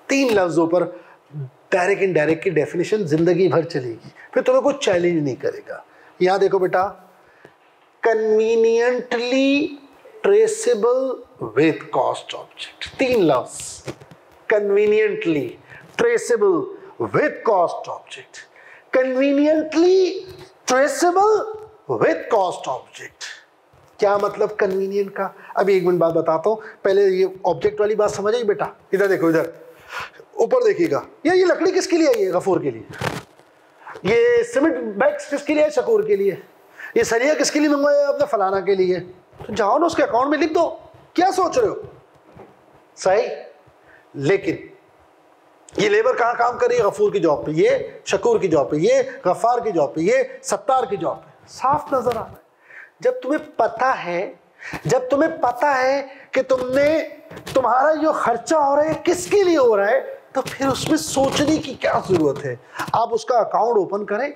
3 लफ्ज़ों पर डायरेक्ट इनडायरेक्ट की डेफिनेशन जिंदगी भर चलेगी, फिर तुम्हें कोई चैलेंज नहीं करेगा। यहाँ देखो बेटा, conveniently traceable with cost object, 3 लफ्ज़, conveniently traceable with cost object. Conveniently traceable with cost object. क्या मतलब कन्वीनियंट का? अभी 1 मिनट बाद बताता हूं, पहले ये ऑब्जेक्ट वाली बात समझ आई बेटा? इधर देखो, इधर ऊपर देखिएगा, ये लकड़ी किसके लिए आई है? गफूर के लिए। ये सीमेंट बैग्स किसके लिए है? शकूर के लिए। ये सरिया किसके लिए मंगवाया आपने? फलाना के लिए। तो जाओ ना उसके अकाउंट में लिख दो, क्या सोच रहे हो? सही। लेकिन ये लेबर कहाँ काम कर रही है? गफूर की जॉब पे, ये शकूर की जॉब पे, ये गफ्फार की जॉब पे, ये सत्तार की जॉब पे। साफ नजर आ रहा है। जब तुम्हें पता है कि तुम्हारा जो खर्चा हो रहा है किसके लिए हो रहा है, तो फिर उसमें सोचने की क्या जरूरत है? आप उसका अकाउंट ओपन करें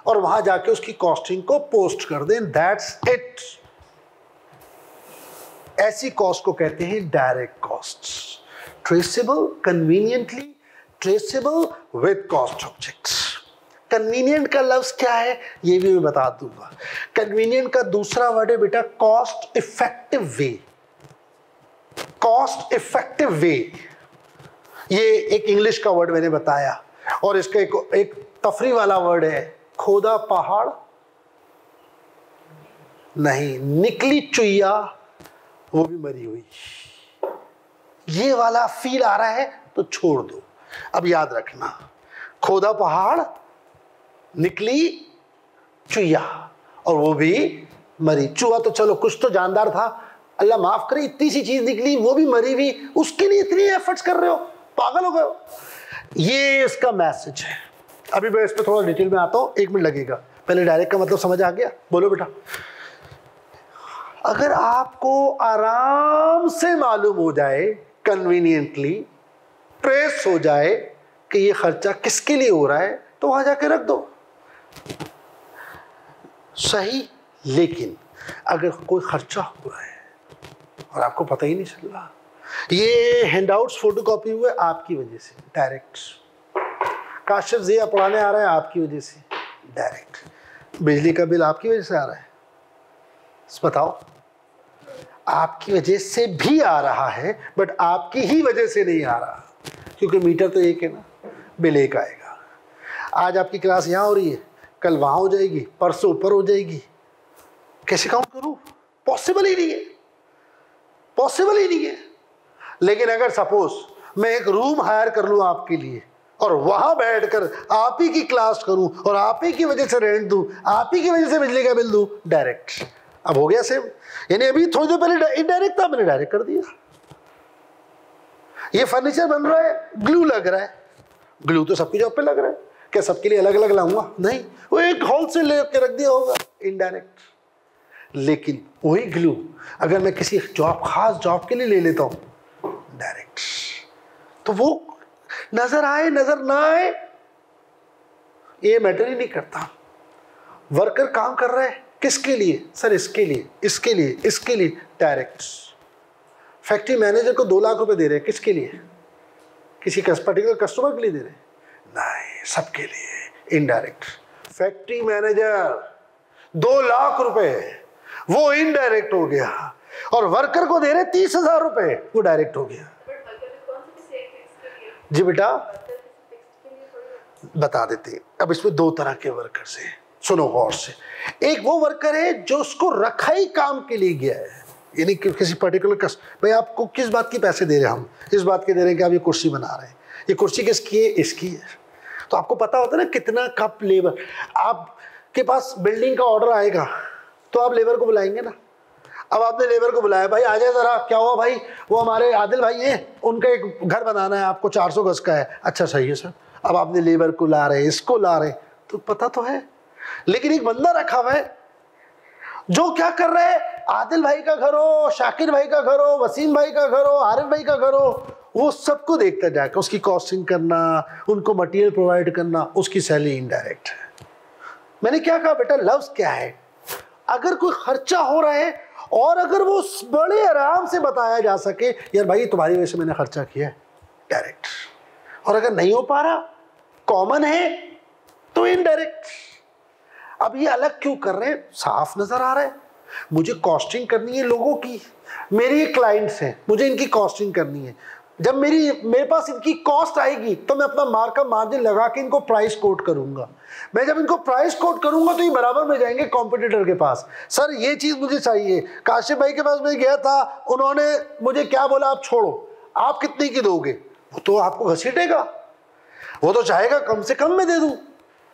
और वहां जाके उसकी कॉस्टिंग को पोस्ट कर दें, दैट्स इट। ऐसी कॉस्ट को कहते हैं direct costs. Traceable, conveniently traceable with cost objects. Convenient का लफ्ज क्या है ये भी मैं बता दूंगा। कन्वीनियंट का दूसरा वर्ड है बेटा cost effective way. Cost effective way, ये एक इंग्लिश का वर्ड मैंने बताया, और इसका एक तफरी वाला वर्ड है खोदा पहाड़ नहीं, निकली चुईया वो भी मरी हुई। ये वाला फील आ रहा है तो छोड़ दो। अब याद रखना, खोदा पहाड़, निकली चुईया, और वो भी मरी। चूहा तो चलो कुछ तो जानदार था, अल्लाह माफ करे, इतनी सी चीज निकली वो भी मरी हुई, उसके लिए इतनी एफर्ट्स कर रहे हो, पागल हो गए हो। ये इसका मैसेज है। अभी मैं इस पर थोड़ा डिटेल में आता हूं, 1 मिनट लगेगा। पहले डायरेक्ट का मतलब समझ आ गया? बोलो बेटा। अगर आपको आराम से मालूम हो जाए, कन्वीनियंटली ट्रेस हो जाए कि ये खर्चा किसके लिए हो रहा है, तो वहां जाके रख दो, सही। लेकिन अगर कोई खर्चा हुआ है और आपको पता ही नहीं चल रहा, ये हैंडआउट्स फोटोकॉपी हुए आपकी वजह से डायरेक्ट, काशिफ जिया पढ़ाने आ रहा है आपकी वजह से डायरेक्ट, बिजली का बिल आपकी वजह से आ रहा है, बताओ, आपकी वजह से भी आ रहा है, बट आपकी ही वजह से नहीं आ रहा, क्योंकि मीटर तो एक है ना, बिल एक आएगा। आज आपकी क्लास यहाँ हो रही है, कल वहाँ हो जाएगी, परसों ऊपर हो जाएगी, कैसे काउंट करूँ? पॉसिबल ही नहीं है, पॉसिबल ही नहीं है। लेकिन अगर सपोज मैं एक रूम हायर कर लूँ आपके लिए और वहाँ बैठकर आप ही की क्लास करूँ और आप ही की वजह से रेंट दूँ, आप ही की वजह से बिजली का बिल दूँ डायरेक्ट, अब हो गया सेम। यानी अभी थोड़ी देर पहले इनडायरेक्ट था, मैंने डायरेक्ट कर दिया। ये फर्नीचर बन रहा है, ग्लू लग रहा है, ग्लू तो सबकी जॉब पे लग रहा है, क्या सबके लिए अलग अलग लाऊंगा? नहीं, वो एक होल से लेकर रख दिया होगा, इनडायरेक्ट। लेकिन वही ग्लू अगर मैं किसी जॉब, खास जॉब के लिए ले लेता हूं डायरेक्ट, तो वो नजर आए नजर ना आए ये मैटर ही नहीं करता। वर्कर काम कर रहा है किसके लिए? सर इसके लिए, इसके लिए, इसके लिए, डायरेक्ट। फैक्ट्री मैनेजर को 2 लाख रुपए दे रहे हैं, किसके लिए? किसी पर्टिकुलर कस्टमर के लिए दे रहे हैं? नहीं, सबके लिए, इनडायरेक्ट। फैक्ट्री मैनेजर 2 लाख रुपए, वो इनडायरेक्ट हो गया, और वर्कर को दे रहे 30,000 रुपए, वो डायरेक्ट हो गया। जी बेटा बता देते। अब इसमें 2 तरह के वर्कर्स हैं, सुनो गौर से। एक वो वर्कर है जो उसको रखा ही काम के लिए गया है, यानी कि किसी पर्टिकुलर भाई आपको किस बात की पैसे दे रहे हैं? हम इस बात के दे रहे हैं कि आप ये कुर्सी बना रहे हैं, ये कुर्सी किसकी है? इसकी है। तो आपको पता होता है ना कितना कप लेबर, आपके पास बिल्डिंग का ऑर्डर आएगा तो आप लेबर को बुलाएंगे ना। अब आपने लेबर को बुलाया, भाई आ जाए जरा, क्या हुआ भाई? वो हमारे आदिल भाई हैं, उनका एक घर बनाना है, आपको 400 गज का है। अच्छा सही है सर। अब आपने लेबर को ला रहे, इसको ला रहे, तो पता तो है। लेकिन एक बंदा रखा हुआ है जो क्या कर रहा है, आदिल भाई का घर हो, शाकिर भाई का घर हो, वसीम भाई का घर हो, आरिफ भाई का घर हो, वो सबको देखता जाकर उसकी कॉस्टिंग करना, उनको मटेरियल प्रोवाइड करना, उसकी सैलरी इनडायरेक्ट है। मैंने क्या कहा बेटा, लफ्ज क्या है? अगर कोई खर्चा हो रहा है और अगर वो बड़े आराम से बताया जा सके, यार भाई तुम्हारी वजह से मैंने खर्चा किया है, डायरेक्ट। और अगर नहीं हो पा रहा, कॉमन है, तो इनडायरेक्ट। अब ये अलग क्यों कर रहे हैं? साफ नजर आ रहा है, मुझे कॉस्टिंग करनी है लोगों की, मेरे ये क्लाइंट्स हैं, मुझे इनकी कॉस्टिंग करनी है। जब मेरे पास इनकी कॉस्ट आएगी तो मैं अपना मार्कअप मार्जिन लगा के इनको प्राइस कोट करूंगा। मैं जब इनको प्राइस कोट करूंगा तो ये बराबर में जाएंगे कॉम्पिटिटर के पास, सर ये चीज मुझे चाहिए। काशिफ भाई के पास मैं गया था, उन्होंने मुझे क्या बोला, आप छोड़ो, आप कितने की दोगे? वो तो आपको घसीटेगा, वो तो चाहेगा कम से कम में दे दूं,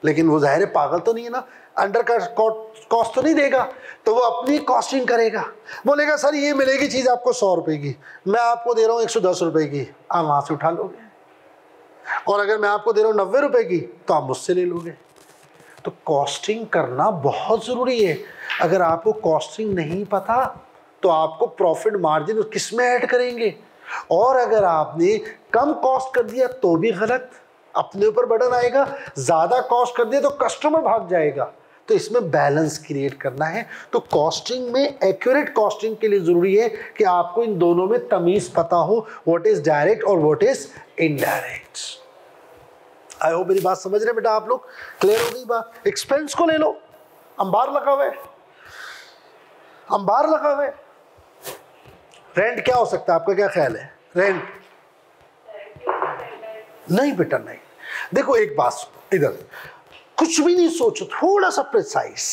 लेकिन वो जाहिर है पागल तो नहीं है ना, अंडर का कॉस्ट तो नहीं देगा, तो वो अपनी कॉस्टिंग करेगा। बोलेगा सर ये मिलेगी चीज़ आपको 100 रुपए की, मैं आपको दे रहा हूँ 110 रुपए की, आप वहाँ से उठा लोगे। और अगर मैं आपको दे रहा हूँ 90 रुपए की तो आप मुझसे ले लोगे। तो कॉस्टिंग करना बहुत ज़रूरी है। अगर आपको कॉस्टिंग नहीं पता तो आपको प्रॉफिट मार्जिन किस में ऐड करेंगे, और अगर आपने कम कॉस्ट कर दिया तो भी गलत, अपने ऊपर बर्डन आएगा, ज़्यादा कॉस्ट कर दिया तो कस्टमर भाग जाएगा। तो इसमें बैलेंस क्रिएट करना है। तो कॉस्टिंग में, एक्यूरेट कॉस्टिंग के लिए ज़रूरी है कि आपको इन दोनों में तमीज़ पता हो, व्हाट इज़ डायरेक्ट और what is indirect. I hope मेरी बात समझ रहे बेटा आप लोग, क्लियर हो गई बात। एक्सपेंस को ले लो, अंबार लगा हुआ है, अंबार लगा हुआ है, रेंट क्या हो सकता है, आपका क्या ख्याल है? रेंट नहीं बेटा नहीं। देखो एक बात, इधर कुछ भी नहीं सोचो, थोड़ा सा प्रिसाइज,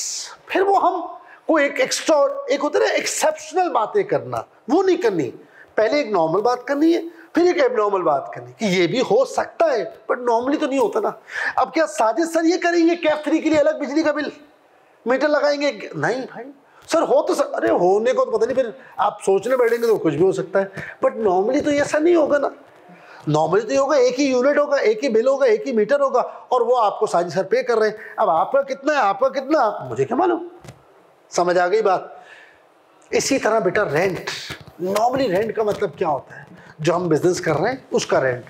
फिर वो हम कोई एक एक्स्ट्रा, एक होता है ना एक्सेप्शनल बातें करना, वो नहीं करनी। पहले एक नॉर्मल बात करनी है, फिर एक एबनॉर्मल बात करनी कि ये भी हो सकता है बट नॉर्मली तो नहीं होता ना। अब क्या साजिद सर ये करेंगे कैफ 3 के लिए अलग बिजली का बिल मीटर लगाएंगे? नहीं भाई सर, हो तो सर, अरे होने को तो पता नहीं, फिर आप सोचने बैठेंगे तो कुछ भी हो सकता है, बट नॉर्मली तो ऐसा नहीं होगा ना। नॉर्मली तो होगा, एक ही यूनिट होगा, एक ही बिल होगा, एक ही मीटर होगा, और वो आपको साजिद सर पे कर रहे हैं। अब आपका कितना है, आपका कितना, मुझे क्या मालूम। समझ आ गई बात? इसी तरह बेटा रेंट, नॉर्मली रेंट का मतलब क्या होता है, जो हम बिजनेस कर रहे हैं उसका रेंट।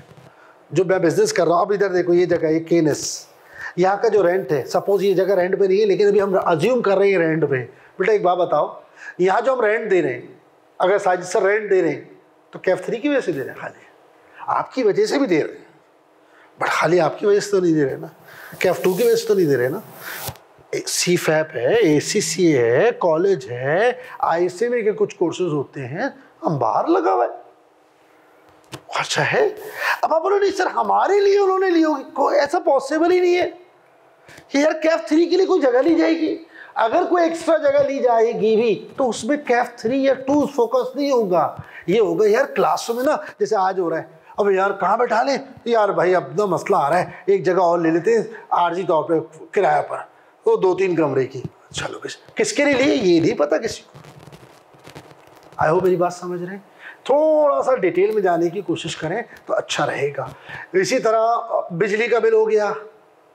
जो मैं बिजनेस कर रहा हूँ, अब इधर देखो ये जगह, ये केनेस, यहाँ का जो रेंट है, सपोज ये जगह रेंट पे नहीं है, लेकिन अभी हम अज्यूम कर रहे हैं रेंट पे। बेटा एक बात बताओ, यहाँ जो हम रेंट दे रहे हैं, अगर साजिद सर रेंट दे रहे हैं तो कैफ 3 की वजह से दे रहे हैं, खाली आपकी वजह से भी दे रहे हैं, बट खाली आपकी वजह से तो नहीं दे रहे ना, कैफ 2 की वजह से तो नहीं दे रहे ना। CFAP है, ACCA है, कॉलेज है, ISMA के कुछ कोर्सेज होते हैं, हम बाहर लगा हुआ है, अच्छा है। अब आप बोलो नहीं सर हमारे लिए उन्होंने ली होगी, कोई ऐसा पॉसिबल ही नहीं है कि यार कैफ 3 के लिए कोई जगह ली जाएगी। अगर कोई एक्स्ट्रा जगह ली जाएगी भी तो उसमें कैफ 3 या 2 फोकस नहीं होगा, ये होगा यार क्लासरूम में ना, जैसे आज हो रहा है, अब यार कहाँ बैठा लें यार, भाई अब ना मसला आ रहा है, एक जगह और ले लेते हैं आर्जी तौर पे किराया पर, वो 2-3 कमरे की, चलो किसके लिए ये नहीं पता किसी को। आई होप मेरी बात समझ रहे हैं। थोड़ा सा डिटेल में जाने की कोशिश करें तो अच्छा रहेगा। इसी तरह बिजली का बिल हो गया,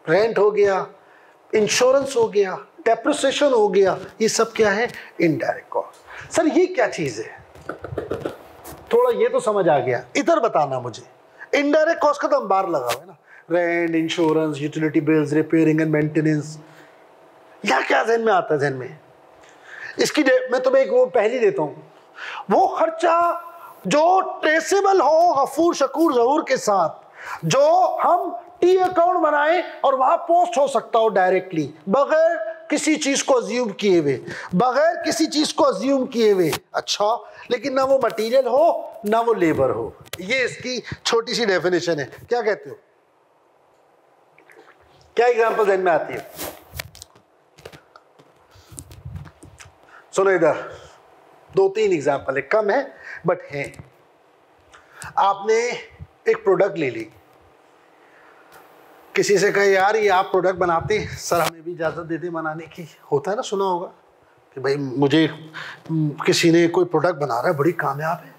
रेंट हो गया, इंश्योरेंस हो गया, डेप्रिसिएशन हो गया, ये सब क्या है, इनडायरेक्ट कॉस्ट। सर ये क्या चीज़ है, थोड़ा ये तो समझ आ गया, इधर बताना मुझे। इनडायरेक्ट कॉस्ट का तो अंबार लगा हुआ है ना, rent, insurance, utility bills, repairing and maintenance, या क्या जहन में आता है? जहन में इसकी मैं तुम्हें एक वो पहली देता हूँ, वो खर्चा जो ट्रेसेबल हो गफूर शकूर जहूर के साथ, जो हम टी अकाउंट बनाएं और वहां पोस्ट हो सकता हो डायरेक्टली, बगैर किसी चीज को अज्यूम किए हुए, बगैर किसी चीज को अज्यूम किए हुए। अच्छा, लेकिन ना वो मटेरियल हो ना वो लेबर हो, ये इसकी छोटी सी डेफिनेशन है। क्या कहते हो, क्या एग्जांपल ध्यान में आती है? सुनो इधर 2-3 एग्जांपल है, कम है बट है। आपने एक प्रोडक्ट ले ली, किसी से कहे यार ये आप प्रोडक्ट बनाते हैं, सर हमें भी इजाज़त दे दें बनाने की, होता है ना, सुना होगा कि भाई मुझे किसी ने कोई प्रोडक्ट बना रहा है, बड़ी कामयाब है,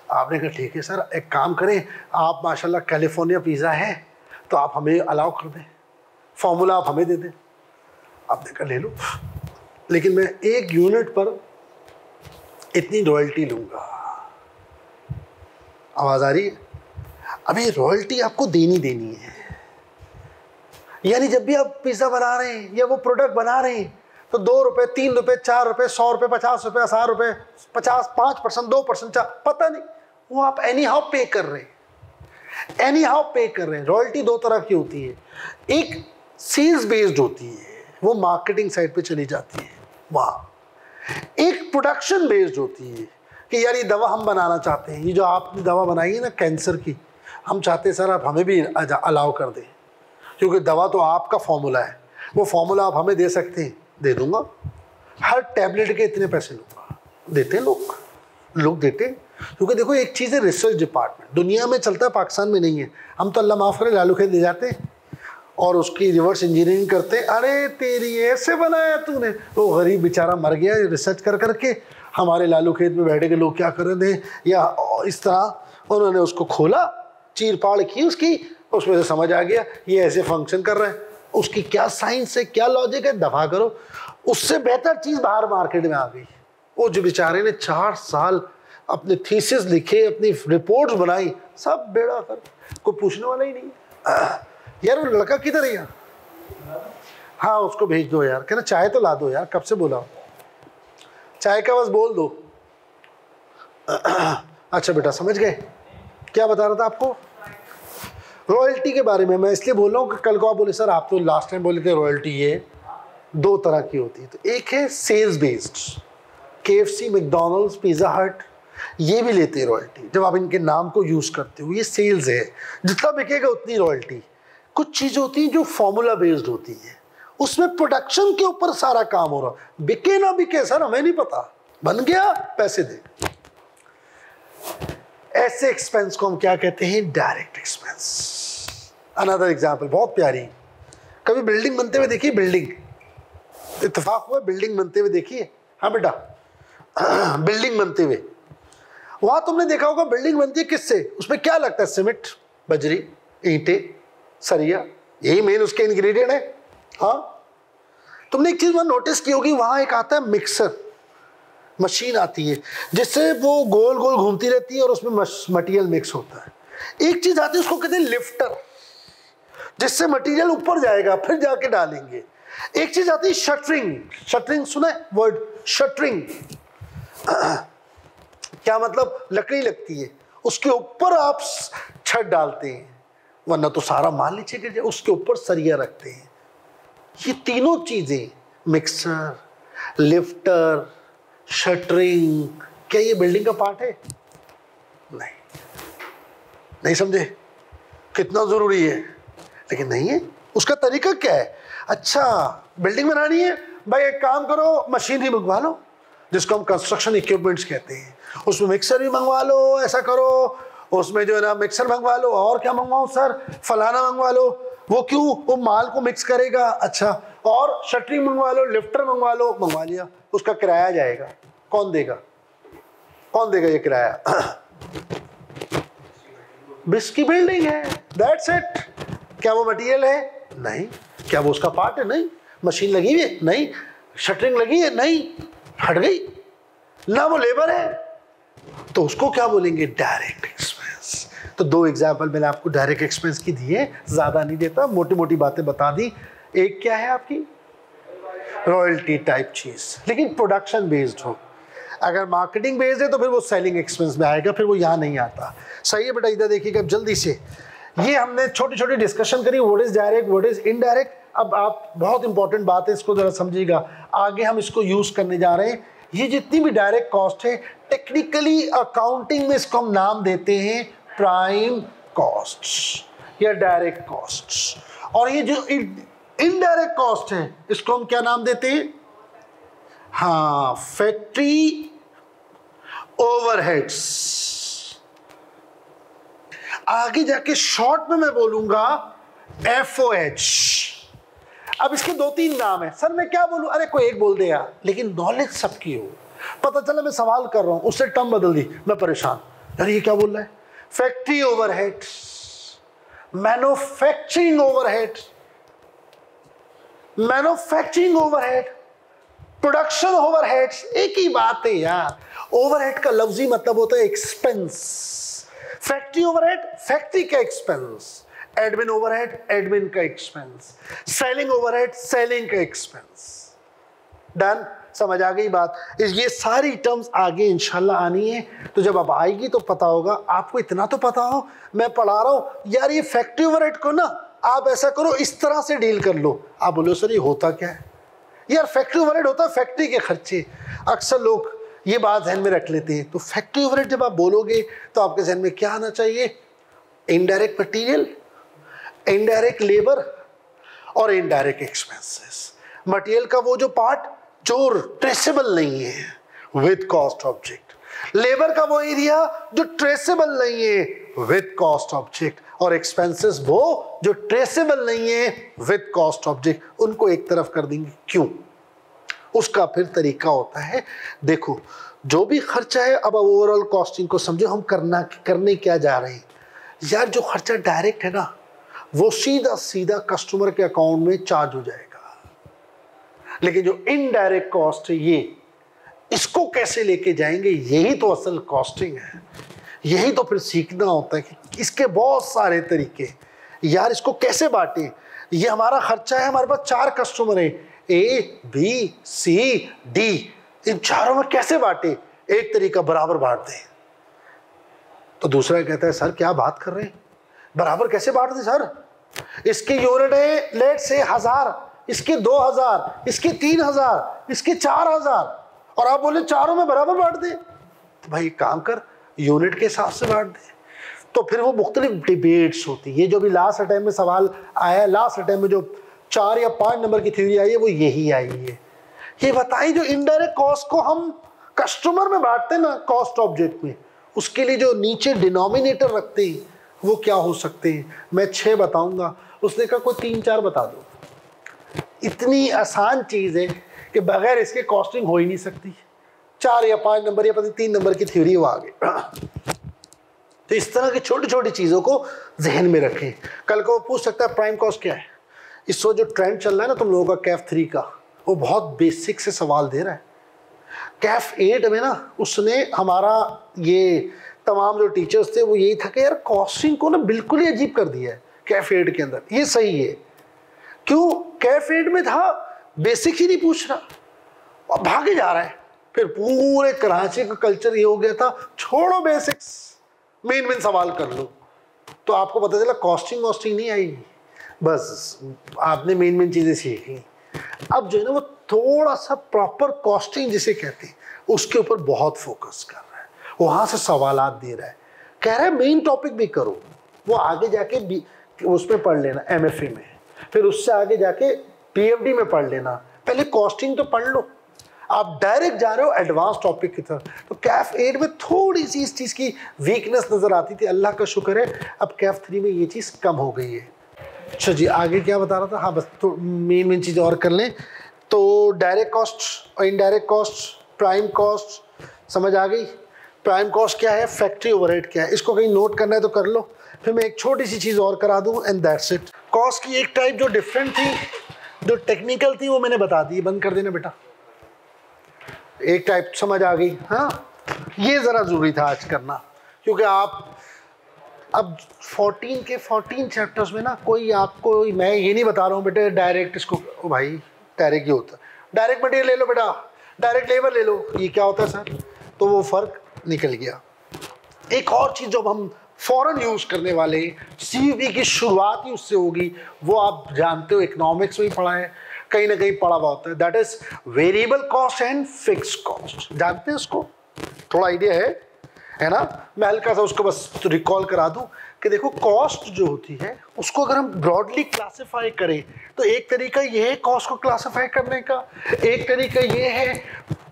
आपने कहा ठीक है सर, एक काम करें आप, माशाल्लाह कैलिफोर्निया पिज़्ज़ा है तो आप हमें अलाउ कर दें, फॉर्मूला आप हमें दे दें। आपने कहा ले लो, लेकिन मैं 1 यूनिट पर इतनी रॉयल्टी लूँगा। आवाज़ आ रही है? अभी रॉयल्टी आपको देनी है, यानी जब भी आप पिज़्ज़ा बना रहे हैं या वो प्रोडक्ट बना रहे हैं तो 2 रुपये, 3 रुपये, 4 रुपये, 100 रुपये, 50 रुपये, 1000 रुपये, 50, 5%, 2%, पता नहीं, वो आप एनी हाउ पे कर रहे हैं, एनी हाउ पे कर रहे हैं। रॉयल्टी 2 तरह की होती है, एक सेल्स बेस्ड होती है, वो मार्केटिंग साइड पे चली जाती है वहाँ, एक प्रोडक्शन बेस्ड होती है कि यार ये दवा हम बनाना चाहते हैं, ये जो आपने दवा बनाई है ना कैंसर की, हम चाहते हैं सर आप हमें भी अलाउ कर दें, क्योंकि दवा तो आपका फॉर्मूला है, वो फॉर्मूला आप हमें दे सकते हैं। दे दूंगा, हर टैबलेट के इतने पैसे लूँगा। देते हैं लोग देते हैं, क्योंकि देखो एक चीज़ है रिसर्च डिपार्टमेंट, दुनिया में चलता है, पाकिस्तान में नहीं है। हम तो अल्लाह माफ़ करे लालू खेत ले जाते हैं और उसकी रिवर्स इंजीनियरिंग करते, अरे तेरी ऐसे बनाया तूने, तो गरीब बेचारा मर गया रिसर्च कर करके। हमारे लालू खेत में बैठे के लोग क्या कर रहे थे, या इस तरह उन्होंने उसको खोला, चीर फाड़ की उसकी, उसमें से समझ आ गया ये ऐसे फंक्शन कर रहा है, उसकी क्या साइंस है, क्या लॉजिक है, दफा करो। उससे बेहतर चीज़ बाहर मार्केट में आ गई। वो जो बेचारे ने 4 साल अपने थीसिस लिखे, अपनी रिपोर्ट्स बनाई, सब बेड़ा कर, कोई पूछने वाला ही नहीं। यार वो लड़का किधर है यार? हाँ उसको भेज दो यार, कहना चाय तो ला दो यार, कब से बोला चाय का बस बोल दो। अच्छा बेटा समझ गए, क्या बता रहा था आपको? रॉयल्टी के बारे में मैं इसलिए बोल रहा हूँ कि कल को आप बोले सर आप तो लास्ट टाइम बोले थे रॉयल्टी ये 2 तरह की होती है। तो एक है sales based, KFC, McDonald's, pizza hut, ये भी लेते हैं रॉयल्टी जब आप इनके नाम को यूज़ करते हो, ये सेल्स है, जितना बिकेगा उतनी रॉयल्टी। कुछ चीज़ होती हैं जो फॉर्मूला बेस्ड होती है, उसमें प्रोडक्शन के ऊपर सारा काम हो रहा, बिके ना बिके सर हमें नहीं पता, बन गया पैसे दे। ऐसे एक्सपेंस को हम क्या कहते हैं? Direct expense. अनदर एग्जाम्पल बहुत प्यारी, कभी बिल्डिंग बनते हुए देखिए, बिल्डिंग इत्तेफाक हुआ बिल्डिंग बनते हुए देखिए, हाँ बेटा बिल्डिंग बनते हुए, वहां तुमने देखा होगा बिल्डिंग बनती है किससे? उसमें क्या लगता है? सीमेंट, बजरी, ईंटें, सरिया, यही मेन उसके इंग्रेडिएंट है। हाँ तुमने एक चीज वहां नोटिस की होगी, वहां एक आता है मिक्सर मशीन आती है जिससे वो गोल गोल घूमती रहती है और उसमें मटेरियल मिक्स होता है। एक चीज आती है उसको कहते हैं लिफ्टर, जिससे मटेरियल ऊपर जाएगा फिर जाके डालेंगे। एक चीज आती है शटरिंग, शटरिंग सुना है वर्ड? शटरिंग क्या मतलब? लकड़ी लगती है, उसके ऊपर आप छत डालते हैं, वरना तो सारा माल नीचे गिर जाए, उसके ऊपर सरिया रखते हैं। ये तीनों चीजें, मिक्सर, लिफ्टर, शटरिंग, क्या ये बिल्डिंग का पार्ट है? नहीं समझे? कितना जरूरी है, लेकिन नहीं है। उसका तरीका क्या है? अच्छा बिल्डिंग बनानी है भाई, एक काम करो मशीन ही मंगवा लो, जिसको हम कंस्ट्रक्शन इक्विपमेंट्स कहते हैं, उसमें मिक्सर भी मंगवा लो, ऐसा करो उसमें जो है ना मिक्सर मंगवा लो, और क्या मंगवाओ सर? फलाना मंगवा लो। वो क्यों? वो माल को मिक्स करेगा। अच्छा और शटरिंग मंगवा लो, लिफ्टर मंगवा लो, मंगवा लिया, उसका किराया जाएगा, कौन देगा? कौन देगा ये किराया? बिस्की बिल्डिंग है, दैट्स इट। क्या वो मटेरियल है? नहीं। क्या वो उसका पार्ट है? नहीं। मशीन लगी हुई है? नहीं। शटरिंग लगी है? नहीं, हट गई ना, वो लेबर है, तो उसको क्या बोलेंगे? Direct expense. तो 2 एग्जाम्पल मैंने आपको डायरेक्ट एक्सपेंस की दिए, ज्यादा नहीं देता, मोटी मोटी बातें बता दी। एक क्या है आपकी रॉयल्टी टाइप चीज, लेकिन प्रोडक्शन बेस्ड हो। अगर मार्केटिंग बेस्ड है तो फिर वो सेलिंग एक्सपेंस में आएगा, फिर वो यहाँ नहीं आता। सही है बेटा, इधर देखिएगा जल्दी से। ये हमने छोटी छोटी डिस्कशन करी, what is direct, what is indirect. अब आप बहुत इंपॉर्टेंट बात है, इसको जरा समझिएगा, आगे हम इसको यूज करने जा रहे हैं। ये जितनी भी डायरेक्ट कॉस्ट है, टेक्निकली अकाउंटिंग में इसको हम नाम देते हैं प्राइम कॉस्ट या डायरेक्ट कॉस्ट। और ये जो इनडायरेक्ट कॉस्ट है इसको हम क्या नाम देते हैं? हाँ, फैक्ट्री ओवरहेड्स। आगे जाके शॉर्ट में मैं बोलूंगा FOH। अब इसके 2-3 नाम है। सर मैं क्या बोलूं? अरे कोई एक बोल दे यार, लेकिन नॉलेज सबकी हो। पता चला मैं सवाल कर रहा हूं, उससे टर्म बदल दी, मैं परेशान, यार ये क्या बोल रहा है? Factory overhead, manufacturing overhead, manufacturing overhead, production overheads, एक ही बात है यार। ओवरहेड का लफ्जी मतलब होता है एक्सपेंस। फैक्ट्री ओवरहेड फैक्ट्री का एक्सपेंस, एडमिन ओवरहेड एडमिन का एक्सपेंस, सेलिंग ओवरहेड सेलिंग का एक्सपेंस। डन? समझ आ गई बात? ये सारी टर्म्स आगे इंशाल्लाह आनी है, तो जब अब आएगी तो पता होगा। आपको इतना तो पता हो, मैं पढ़ा रहा हूं यार, ये फैक्ट्री ओवरहेड को ना आप ऐसा करो, इस तरह से डील कर लो। आप बोलो सर ये होता क्या है? यार फैक्ट्री ओवरहेड होता है फैक्ट्री के खर्चे। अक्सर लोग ये बात ध्यान में रख लेते हैं। तो फैक्ट्री ओवरहेड जब आप बोलोगे तो आपके ध्यान में क्या आना चाहिए? इनडायरेक्ट मटेरियल, इनडायरेक्ट लेबर और इनडायरेक्ट एक्सपेंसेस। मटेरियल का वो जो पार्ट जो ट्रेसेबल नहीं है विद कॉस्ट ऑब्जेक्ट, लेबर का वो एरिया जो ट्रेसेबल नहीं है विद कॉस्ट ऑब्जेक्ट, और एक्सपेंसेस वो जो ट्रेसेबल नहीं है विद कॉस्ट ऑब्जेक्ट। उनको एक तरफ कर देंगे। क्यों? उसका फिर तरीका होता है, देखो जो भी खर्चा है, अब ओवरऑल कॉस्टिंग को समझो हम करने क्या जा रहे हैं। यार जो खर्चा डायरेक्ट है ना, वो सीधा सीधा कस्टमर के अकाउंट में चार्ज हो जाएगा, लेकिन जो इनडायरेक्ट कॉस्ट है ये, इसको कैसे लेके जाएंगे, यही तो असल कॉस्टिंग है। यही तो फिर सीखना होता है कि इसके बहुत सारे तरीके, यार इसको कैसे बांटें। ये हमारा खर्चा है, हमारे पास 4 कस्टमर हैं, ए बी सी डी, इन चारों में कैसे बांटे? एक तरीका बराबर बांट दें। तो दूसरा कहता है सर क्या बात कर रहे हैं, बराबर कैसे बांट दें सर? इसकी यूनिट है लेट से 1000, इसकी 2000, इसकी 3000, इसकी 4000, और आप बोले चारों में बराबर बांट दे। तो भाई काम कर, यूनिट के हिसाब से बांट दे। तो फिर वो मुख्तलिफ डिबेट्स होती है। ये जो भी लास्ट अटेम्प्ट में सवाल आया, लास्ट अटेम्प्ट में जो 4 या 5 नंबर की थ्योरी आई है वो यही आई है। ये बताइए जो इनडायरेक्ट कॉस्ट को हम कस्टमर में बांटते हैं ना कॉस्ट ऑब्जेक्ट में, उसके लिए जो नीचे डिनोमिनेटर रखते हैं वो क्या हो सकते हैं? मैं 6 बताऊंगा, उसने कहा कोई 3-4 बता दो। इतनी आसान चीज़ है कि बगैर इसके कॉस्टिंग हो ही नहीं सकती। 4 या 5 नंबर या पता 3 नंबर की थ्योरी वो आगे। तो इस तरह की छोटी छोटी चीज़ों को जहन में रखें। कल को वो पूछ सकता है प्राइम कॉस्ट क्या है। इस वक्त जो ट्रेंड चल रहा है ना तुम लोगों का कैफ 3 का, वो बहुत बेसिक से सवाल दे रहा है। कैफ 8 में ना उसने हमारा ये तमाम जो टीचर्स थे वो यही था कि यार कॉस्टिंग को ना बिल्कुल ही अजीब कर दिया है कैफ 8 के अंदर। ये सही है, क्यों? कैफ 8 में था बेसिक ही नहीं पूछ रहा और भागे जा रहा है। फिर पूरे कराची का कल्चर ये हो गया था, छोड़ो बेसिक्स, मेन सवाल कर लो। तो आपको पता चला कॉस्टिंग नहीं आई, बस आपने मेन चीज़ें सीखी। अब जो है ना वो थोड़ा सा प्रॉपर कॉस्टिंग जिसे कहते हैं उसके ऊपर बहुत फोकस कर रहा है, वहाँ से सवालात दे रहा है, कह रहा है मेन टॉपिक भी करो, वो आगे जाके उसमें पढ़ लेना MFA में, फिर उससे आगे जाके PhD में पढ़ लेना, पहले कॉस्टिंग तो पढ़ लो। आप डायरेक्ट जा रहे हो एडवांस टॉपिक की तरफ। तो कैफ 8 में थोड़ी सी इस चीज़ की वीकनेस नज़र आती थी, अल्लाह का शुक्र है अब कैफ 3 में ये चीज़ कम हो गई है। अच्छा जी, आगे क्या बता रहा था? हाँ बस तो मेन चीज़ और कर लें। तो डायरेक्ट कॉस्ट और इनडायरेक्ट कॉस्ट, प्राइम कॉस्ट समझ आ गई। प्राइम कॉस्ट क्या है, फैक्ट्री ओवरहेड क्या है, इसको कहीं नोट करना है तो कर लो। फिर मैं एक छोटी सी चीज़ और करा दूँ एंड दैट्स इट। कॉस्ट की एक टाइप जो डिफरेंट थी, जो टेक्निकल थी, वो मैंने बता दी, बंद कर देना बेटा। एक टाइप समझ आ गई? हाँ, ये ज़रा ज़रूरी था आज करना, क्योंकि आप अब 14 के 14 चैप्टर्स में ना कोई आपको, मैं ये नहीं बता रहा हूँ बेटे डायरेक्ट इसको, ओ भाई डायरेक्ट ये होता है, डायरेक्ट मटेरियल ले लो बेटा, डायरेक्ट लेबर ले लो, ये क्या होता है सर? तो वो फ़र्क निकल गया। एक और चीज़ जो हम फ़ौरन यूज़ करने वाले, CUB की शुरुआत ही उससे होगी, वो आप जानते हो इकोनॉमिक्स में ही पढ़ा है, कहीं ना कहीं पढ़ा हुआ होता है, that is variable cost and fixed cost. जानते हैं उसको? थोड़ा आइडिया है ना? मैं हल्का सा उसको बस रिकॉल करा दूं कि देखो कॉस्ट जो होती है उसको अगर हम ब्रॉडली क्लासिफाई करें तो एक तरीका ये है कॉस्ट को क्लासिफाई करने का, एक तरीका ये है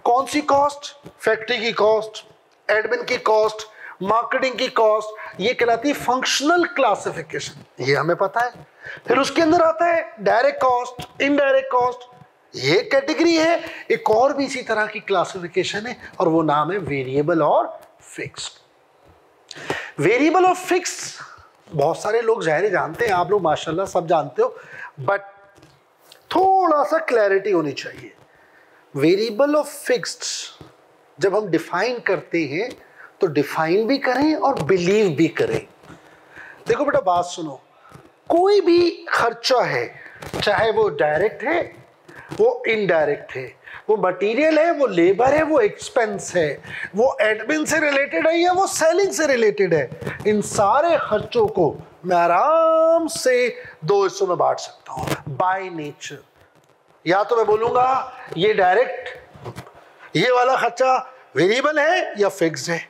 कौन सी कॉस्ट, फैक्ट्री की कॉस्ट, एडमिन की कॉस्ट, मार्केटिंग की कॉस्ट, ये कहलाती है फंक्शनल क्लासिफिकेशन, ये हमें पता है। फिर उसके अंदर आता है डायरेक्ट कॉस्ट, इनडायरेक्ट कॉस्ट, ये कैटेगरी है। एक और भी इसी तरह की क्लासिफिकेशन है और वो नाम है वेरिएबल और फिक्स्ड। वेरिएबल और फिक्स बहुत सारे लोग ज़ाहिर जानते हैं, आप लोग माशाल्लाह सब जानते हो, बट थोड़ा सा क्लैरिटी होनी चाहिए। वेरिएबल और फिक्स्ड जब हम डिफाइन करते हैं तो डिफाइन भी करें और बिलीव भी करें। देखो बेटा बात सुनो, कोई भी खर्चा है, चाहे वो डायरेक्ट है, वो इनडायरेक्ट है, वो मटेरियल है, वो लेबर है, वो एक्सपेंस है, वो एडमिन से रिलेटेड है या वो सेलिंग से रिलेटेड है, इन सारे खर्चों को मैं आराम से 2 हिस्सों में बांट सकता हूँ बाय नेचर। या तो मैं बोलूँगा ये डायरेक्ट, ये वाला खर्चा वेरिएबल है या फिक्स्ड है,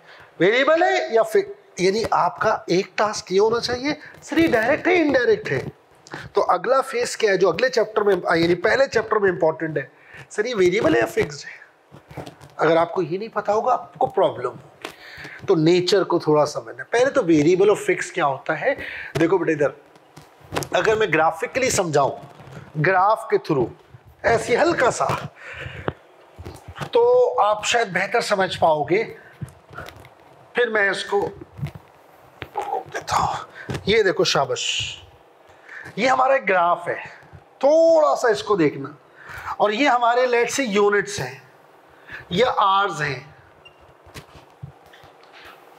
वेरिएबल है या फिक्स। यानी आपका एक टास्क ये होना चाहिए सर ये डायरेक्ट है इनडायरेक्ट है। तो अगला फेस क्या है जो अगले चैप्टर में यानी पहले चैप्टर में इंपॉर्टेंट है, सर ये वेरिएबल है या फिक्स्ड है। अगर आपको ये नहीं पता होगा आपको प्रॉब्लम होगी। तो नेचर को थोड़ा समझना, पहले तो वेरिएबल और फिक्स क्या होता है। देखो बेटा इधर अगर मैं ग्राफिकली समझाऊं ग्राफ के थ्रू ऐसी हल्का सा, तो आप शायद बेहतर समझ पाओगे। फिर मैं इसको देता हूं, ये देखो शाबाश, ये हमारा एक ग्राफ है, थोड़ा सा इसको देखना। और ये हमारे लेट से यूनिट्स हैं या आर्स हैं,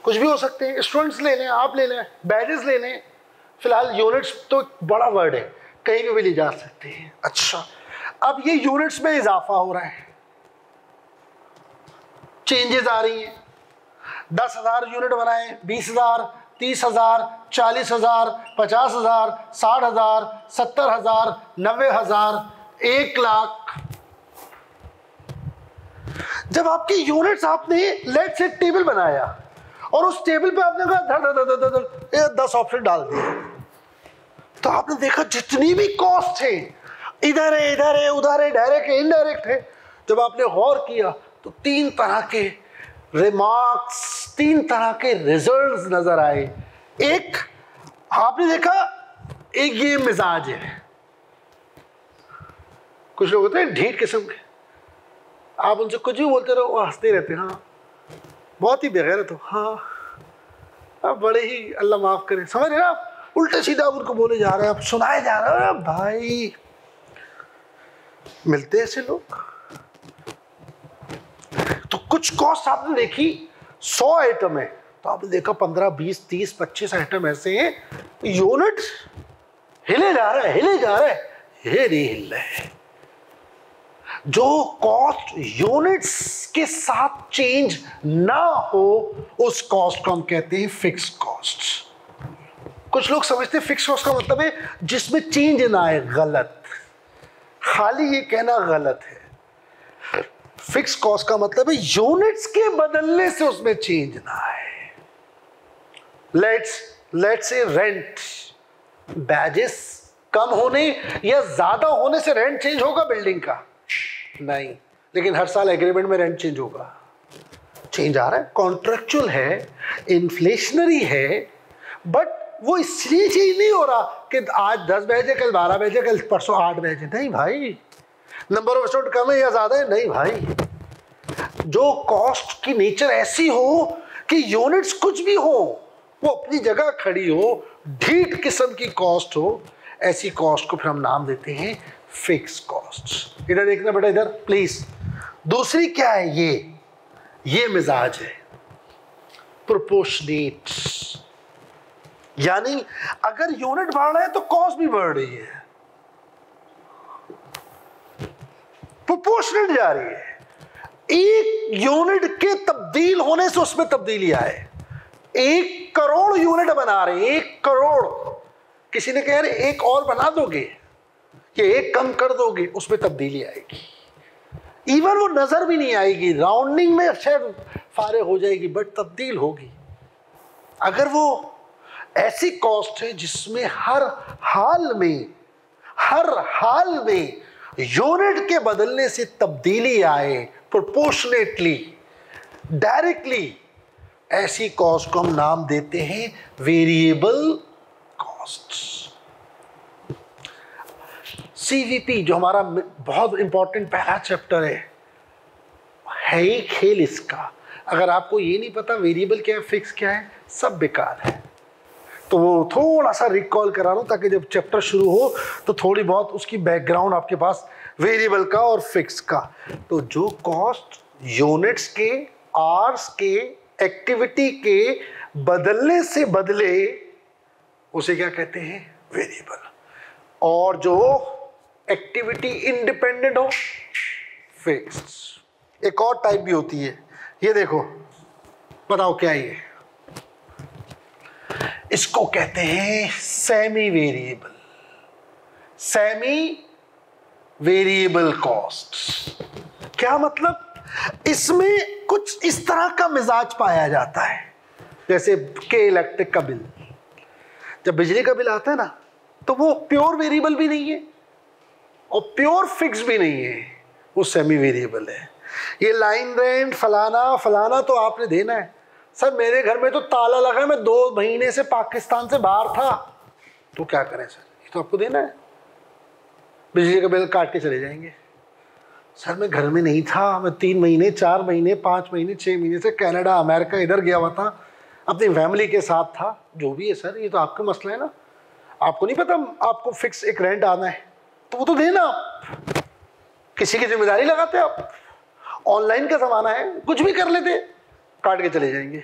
कुछ भी हो सकते हैं, स्टूडेंट्स ले लें, आप ले लें, बैजेस ले लें। फिलहाल यूनिट्स तो बड़ा वर्ड है, कहीं भी ले जा सकते हैं। अच्छा, अब ये यूनिट्स में इजाफा हो रहा है, चेंजेस आ रही हैं। 10,000 यूनिट बनाए, 20,000, 30,000, 40,000, 50,000, 60,000, 70,000, 90,000, 1,00,000। जब आपकी यूनिट्स आपने लेट से टेबल बनाया और उस टेबल पे आपने कहा धड़ 10 ऑप्शन डाल दिए, तो आपने देखा जितनी भी कॉस्ट है इधर है उधर है, डायरेक्ट है इनडायरेक्ट है। जब आपने गौर किया तो 3 तरह के रिमार्क्स, 3 तरह के रिजल्ट्स नजर आए। एक आपने देखा, एक ये मिजाज है, कुछ लोग होते हैं ढीठ किस्म के, आप उनसे कुछ भी बोलते रहो वो हंसते रहते हैं। हाँ बहुत ही बेगैरत हो, हाँ आप बड़े ही अल्लाह माफ करे, समझ रहे हैं आप, उल्टे सीधा उनको बोले जा रहे हैं, आप सुनाए जा रहे हैं। भाई मिलते ऐसे लोग। तो कुछ कॉस्ट आपने देखी 100 आइटम है, तो आपने देखा 15, 20, 30, 25 आइटम ऐसे हैं, यूनिट हिले जा रहा है, ये नहीं हिल रहा है। जो कॉस्ट यूनिट्स के साथ चेंज ना हो उस कॉस्ट को हम कहते हैं फिक्स कॉस्ट। कुछ लोग समझते हैं फिक्स कॉस्ट का मतलब है जिसमें चेंज ना आए, गलत, खाली ये कहना गलत है। फिक्स कॉस्ट का मतलब है यूनिट्स के बदलने से उसमें चेंज ना आए। लेट्स से रेंट, बैजेस कम होने या ज्यादा होने से रेंट चेंज होगा बिल्डिंग का? नहीं, लेकिन हर साल एग्रीमेंट में रेंट चेंज होगा। चेंज आ रहा है, कॉन्ट्रेक्चुअल है, इन्फ्लेशनरी है, बट वो इसलिए चेंज नहीं हो रहा कि आज 10 बैच है, कल 12 बैच है, कल परसों 8 बैच है। नहीं भाई, नंबर ऑफ स्टूडेंट कम है या ज्यादा है? नहीं भाई, जो कॉस्ट की नेचर ऐसी हो कि यूनिट्स कुछ भी हो वो अपनी जगह खड़ी हो, ढीठ किस्म की कॉस्ट हो, ऐसी कॉस्ट को फिर हम नाम देते हैं फिक्स कॉस्ट। इधर देखना बेटा, इधर प्लीज। दूसरी क्या है, ये मिजाज है प्रोपोर्शनेट, यानी अगर यूनिट बढ़ रहा है तो कॉस्ट भी बढ़ रही है, प्रोपोर्शनेट जा रही है। एक यूनिट के तब्दील होने से उसमें तब्दीली आए। 1 करोड़ यूनिट बना रहे हैं, 1 करोड़, किसी ने कह रहे 1 और बना दोगे कि 1 कम कर दोगे, उसमें तब्दीली आएगी। इवन वो नजर भी नहीं आएगी, राउंडिंग में शायद फारे हो जाएगी, बट तब्दील होगी। अगर वो ऐसी कॉस्ट है जिसमें हर हाल में यूनिट के बदलने से तब्दीली आए, प्रोपोर्शनेटली, डायरेक्टली, ऐसी कॉस्ट को हम नाम देते हैं वेरिएबल कॉस्ट। सीवीपी जो हमारा बहुत इंपॉर्टेंट पहला चैप्टर है ही खेल इसका। अगर आपको ये नहीं पता वेरिएबल क्या है, फिक्स क्या है, सब बेकार है। तो वो थोड़ा सा रिकॉल करा रहा हूं ताकि जब चैप्टर शुरू हो तो थोड़ी बहुत उसकी बैकग्राउंड आपके पास वेरिएबल का और फिक्स का। तो जो कॉस्ट यूनिट्स के, आवर्स के, एक्टिविटी के बदलने से बदले उसे क्या कहते हैं, वेरिएबल। और जो एक्टिविटी इंडिपेंडेंट हो, फिक्स्ड। एक और टाइप भी होती है, ये देखो, बताओ क्या ये, इसको कहते हैं semi variable, semi variable cost. क्या मतलब, इसमें कुछ इस तरह का मिजाज पाया जाता है, जैसे के इलेक्ट्रिक का बिल, जब बिजली का बिल आता है ना, तो वो प्योर वेरिएबल भी नहीं है और प्योर फिक्स भी नहीं है, वो सेमी वेरिएबल है। ये लाइन रेंट फलाना फलाना तो आपने देना है। सर मेरे घर में तो ताला लगा है, मैं 2 महीने से पाकिस्तान से बाहर था, तो क्या करें सर, ये तो आपको देना है। बिजली का बिल काट के चले जाएंगे। सर मैं घर में नहीं था, मैं 3 महीने 4 महीने 5 महीने 6 महीने से कनाडा अमेरिका इधर गया हुआ था, अपनी फैमिली के साथ था, जो भी है सर, ये तो आपका मसला है ना। आपको नहीं पता आपको फिक्स एक रेंट आना है, तो वो तो देना आप, किसी की जिम्मेदारी लगाते आप। ऑनलाइन का जमाना है, कुछ भी कर लेते, काट के चले जाएंगे।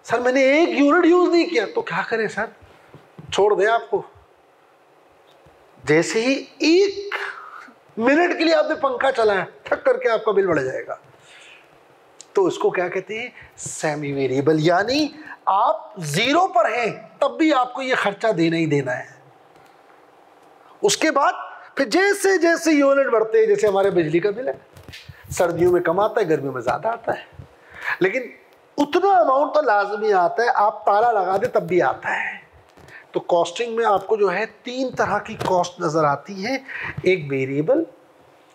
सर मैंने 1 यूनिट यूज नहीं किया, तो क्या करें सर, छोड़ दे आपको। जैसे ही 1 मिनट के लिए आपने पंखा चलाया, ठक करके आपका बिल बढ़ जाएगा। तो इसको क्या कहते हैं, सेमी वेरिएबल, यानी आप 0 पर हैं तब भी आपको ये खर्चा देना ही देना है। उसके बाद फिर जैसे जैसे यूनिट बढ़ते हैं, जैसे हमारे बिजली का बिल है, सर्दियों में कम आता है, गर्मियों में ज्यादा आता है, लेकिन उतना अमाउंट तो लाजमी आता है, आप ताला लगा दे तब भी आता है। तो कॉस्टिंग में आपको जो है 3 तरह की कॉस्ट नजर आती है, एक वेरिएबल,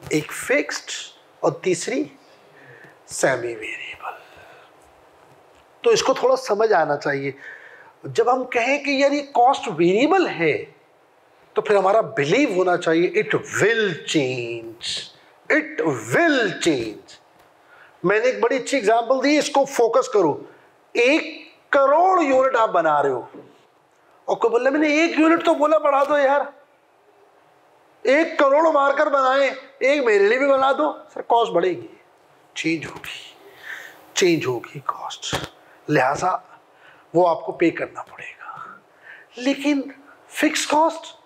एक फिक्स्ड और तीसरी सेमी वेरिएबल। तो इसको थोड़ा समझ आना चाहिए। जब हम कहें कि यार ये कॉस्ट वेरिएबल है, तो फिर हमारा बिलीव होना चाहिए it will change, it will change. मैंने एक बड़ी अच्छी एग्जांपल दी, इसको फोकस करो। 1 करोड़ यूनिट आप बना रहे हो, और कोई बोला मैंने 1 यूनिट तो बोला बढ़ा दो यार, 1 करोड़ मारकर बनाए, एक मेरे लिए भी बना दो। सर कॉस्ट बढ़ेगी, चेंज होगी कॉस्ट, लिहाजा वो आपको पे करना पड़ेगा। लेकिन फिक्स कॉस्ट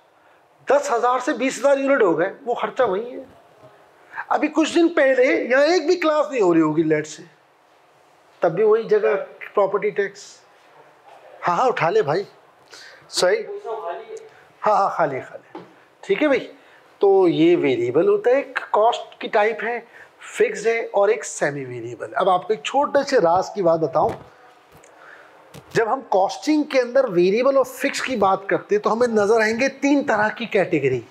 10,000 से 20,000 यूनिट हो गए, वो खर्चा वही है। अभी कुछ दिन पहले यहाँ एक भी क्लास नहीं हो रही होगी लेट से, तब भी वही जगह प्रॉपर्टी टैक्स। हाँ उठा ले भाई, सही, हाँ खाली, ठीक है भाई। तो ये वेरिएबल होता है, एक कॉस्ट की टाइप है, फिक्स है, और एक सेमी वेरिएबल। अब आपको एक छोटे से राज की बात बताऊं, जब हम कॉस्टिंग के अंदर वेरिएबल और फिक्स की बात करते हैं तो हमें नजर आएंगे 3 तरह की कैटेगरी,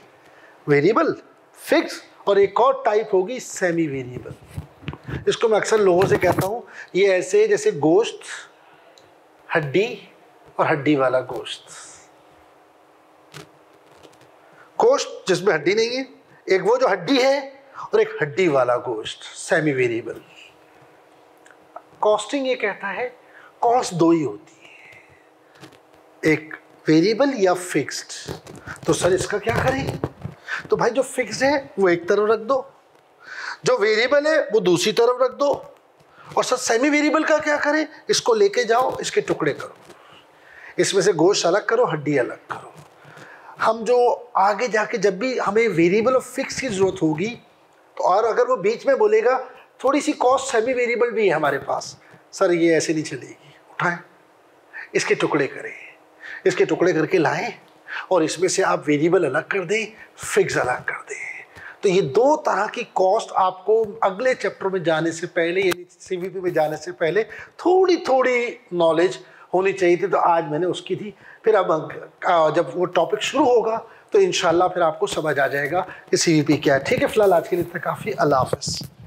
वेरिएबल, फिक्स, और एक और टाइप होगी सेमी वेरिएबल। इसको मैं अक्सर लोगों से कहता हूं, ये ऐसे जैसे गोश्त, हड्डी और हड्डी वाला गोश्त। गोश्त जिसमें हड्डी नहीं है, एक वो जो हड्डी है, और एक हड्डी वाला गोश्त, सेमी वेरिएबल। कॉस्टिंग ये कहता है कॉस्ट 2 ही होती है, एक वेरिएबल या फिक्स्ड। तो सर इसका क्या करें? तो भाई जो फिक्स है वो एक तरफ रख दो, जो वेरिएबल है वो दूसरी तरफ रख दो, और सर सेमी वेरिएबल का क्या करें? इसको लेके जाओ, इसके टुकड़े करो, इसमें से गोश्त अलग करो, हड्डी अलग करो। हम जो आगे जाके जब भी हमें वेरिएबल और फिक्स की जरूरत होगी, तो और अगर वो बीच में बोलेगा थोड़ी सी कॉस्ट सेमी वेरिएबल भी है हमारे पास, सर ये ऐसे नहीं चलेगी, उठाएं, इसके टुकड़े करें, इसके टुकड़े करके लाएं, और इसमें से आप वेरिएबल अलग कर दें, फिक्स अलग कर दें। तो ये 2 तरह की कॉस्ट आपको अगले चैप्टर में जाने से पहले, यानी सीवीपी में जाने से पहले थोड़ी नॉलेज होनी चाहिए थी, तो आज मैंने उसकी दी। फिर अब जब वो टॉपिक शुरू होगा तो इंशाल्लाह फिर आपको समझ आ जाएगा कि सीवीपी क्या है। ठीक है, फिलहाल आज के लिए इतना काफ़ी। अल्लाह हाफ़िज़।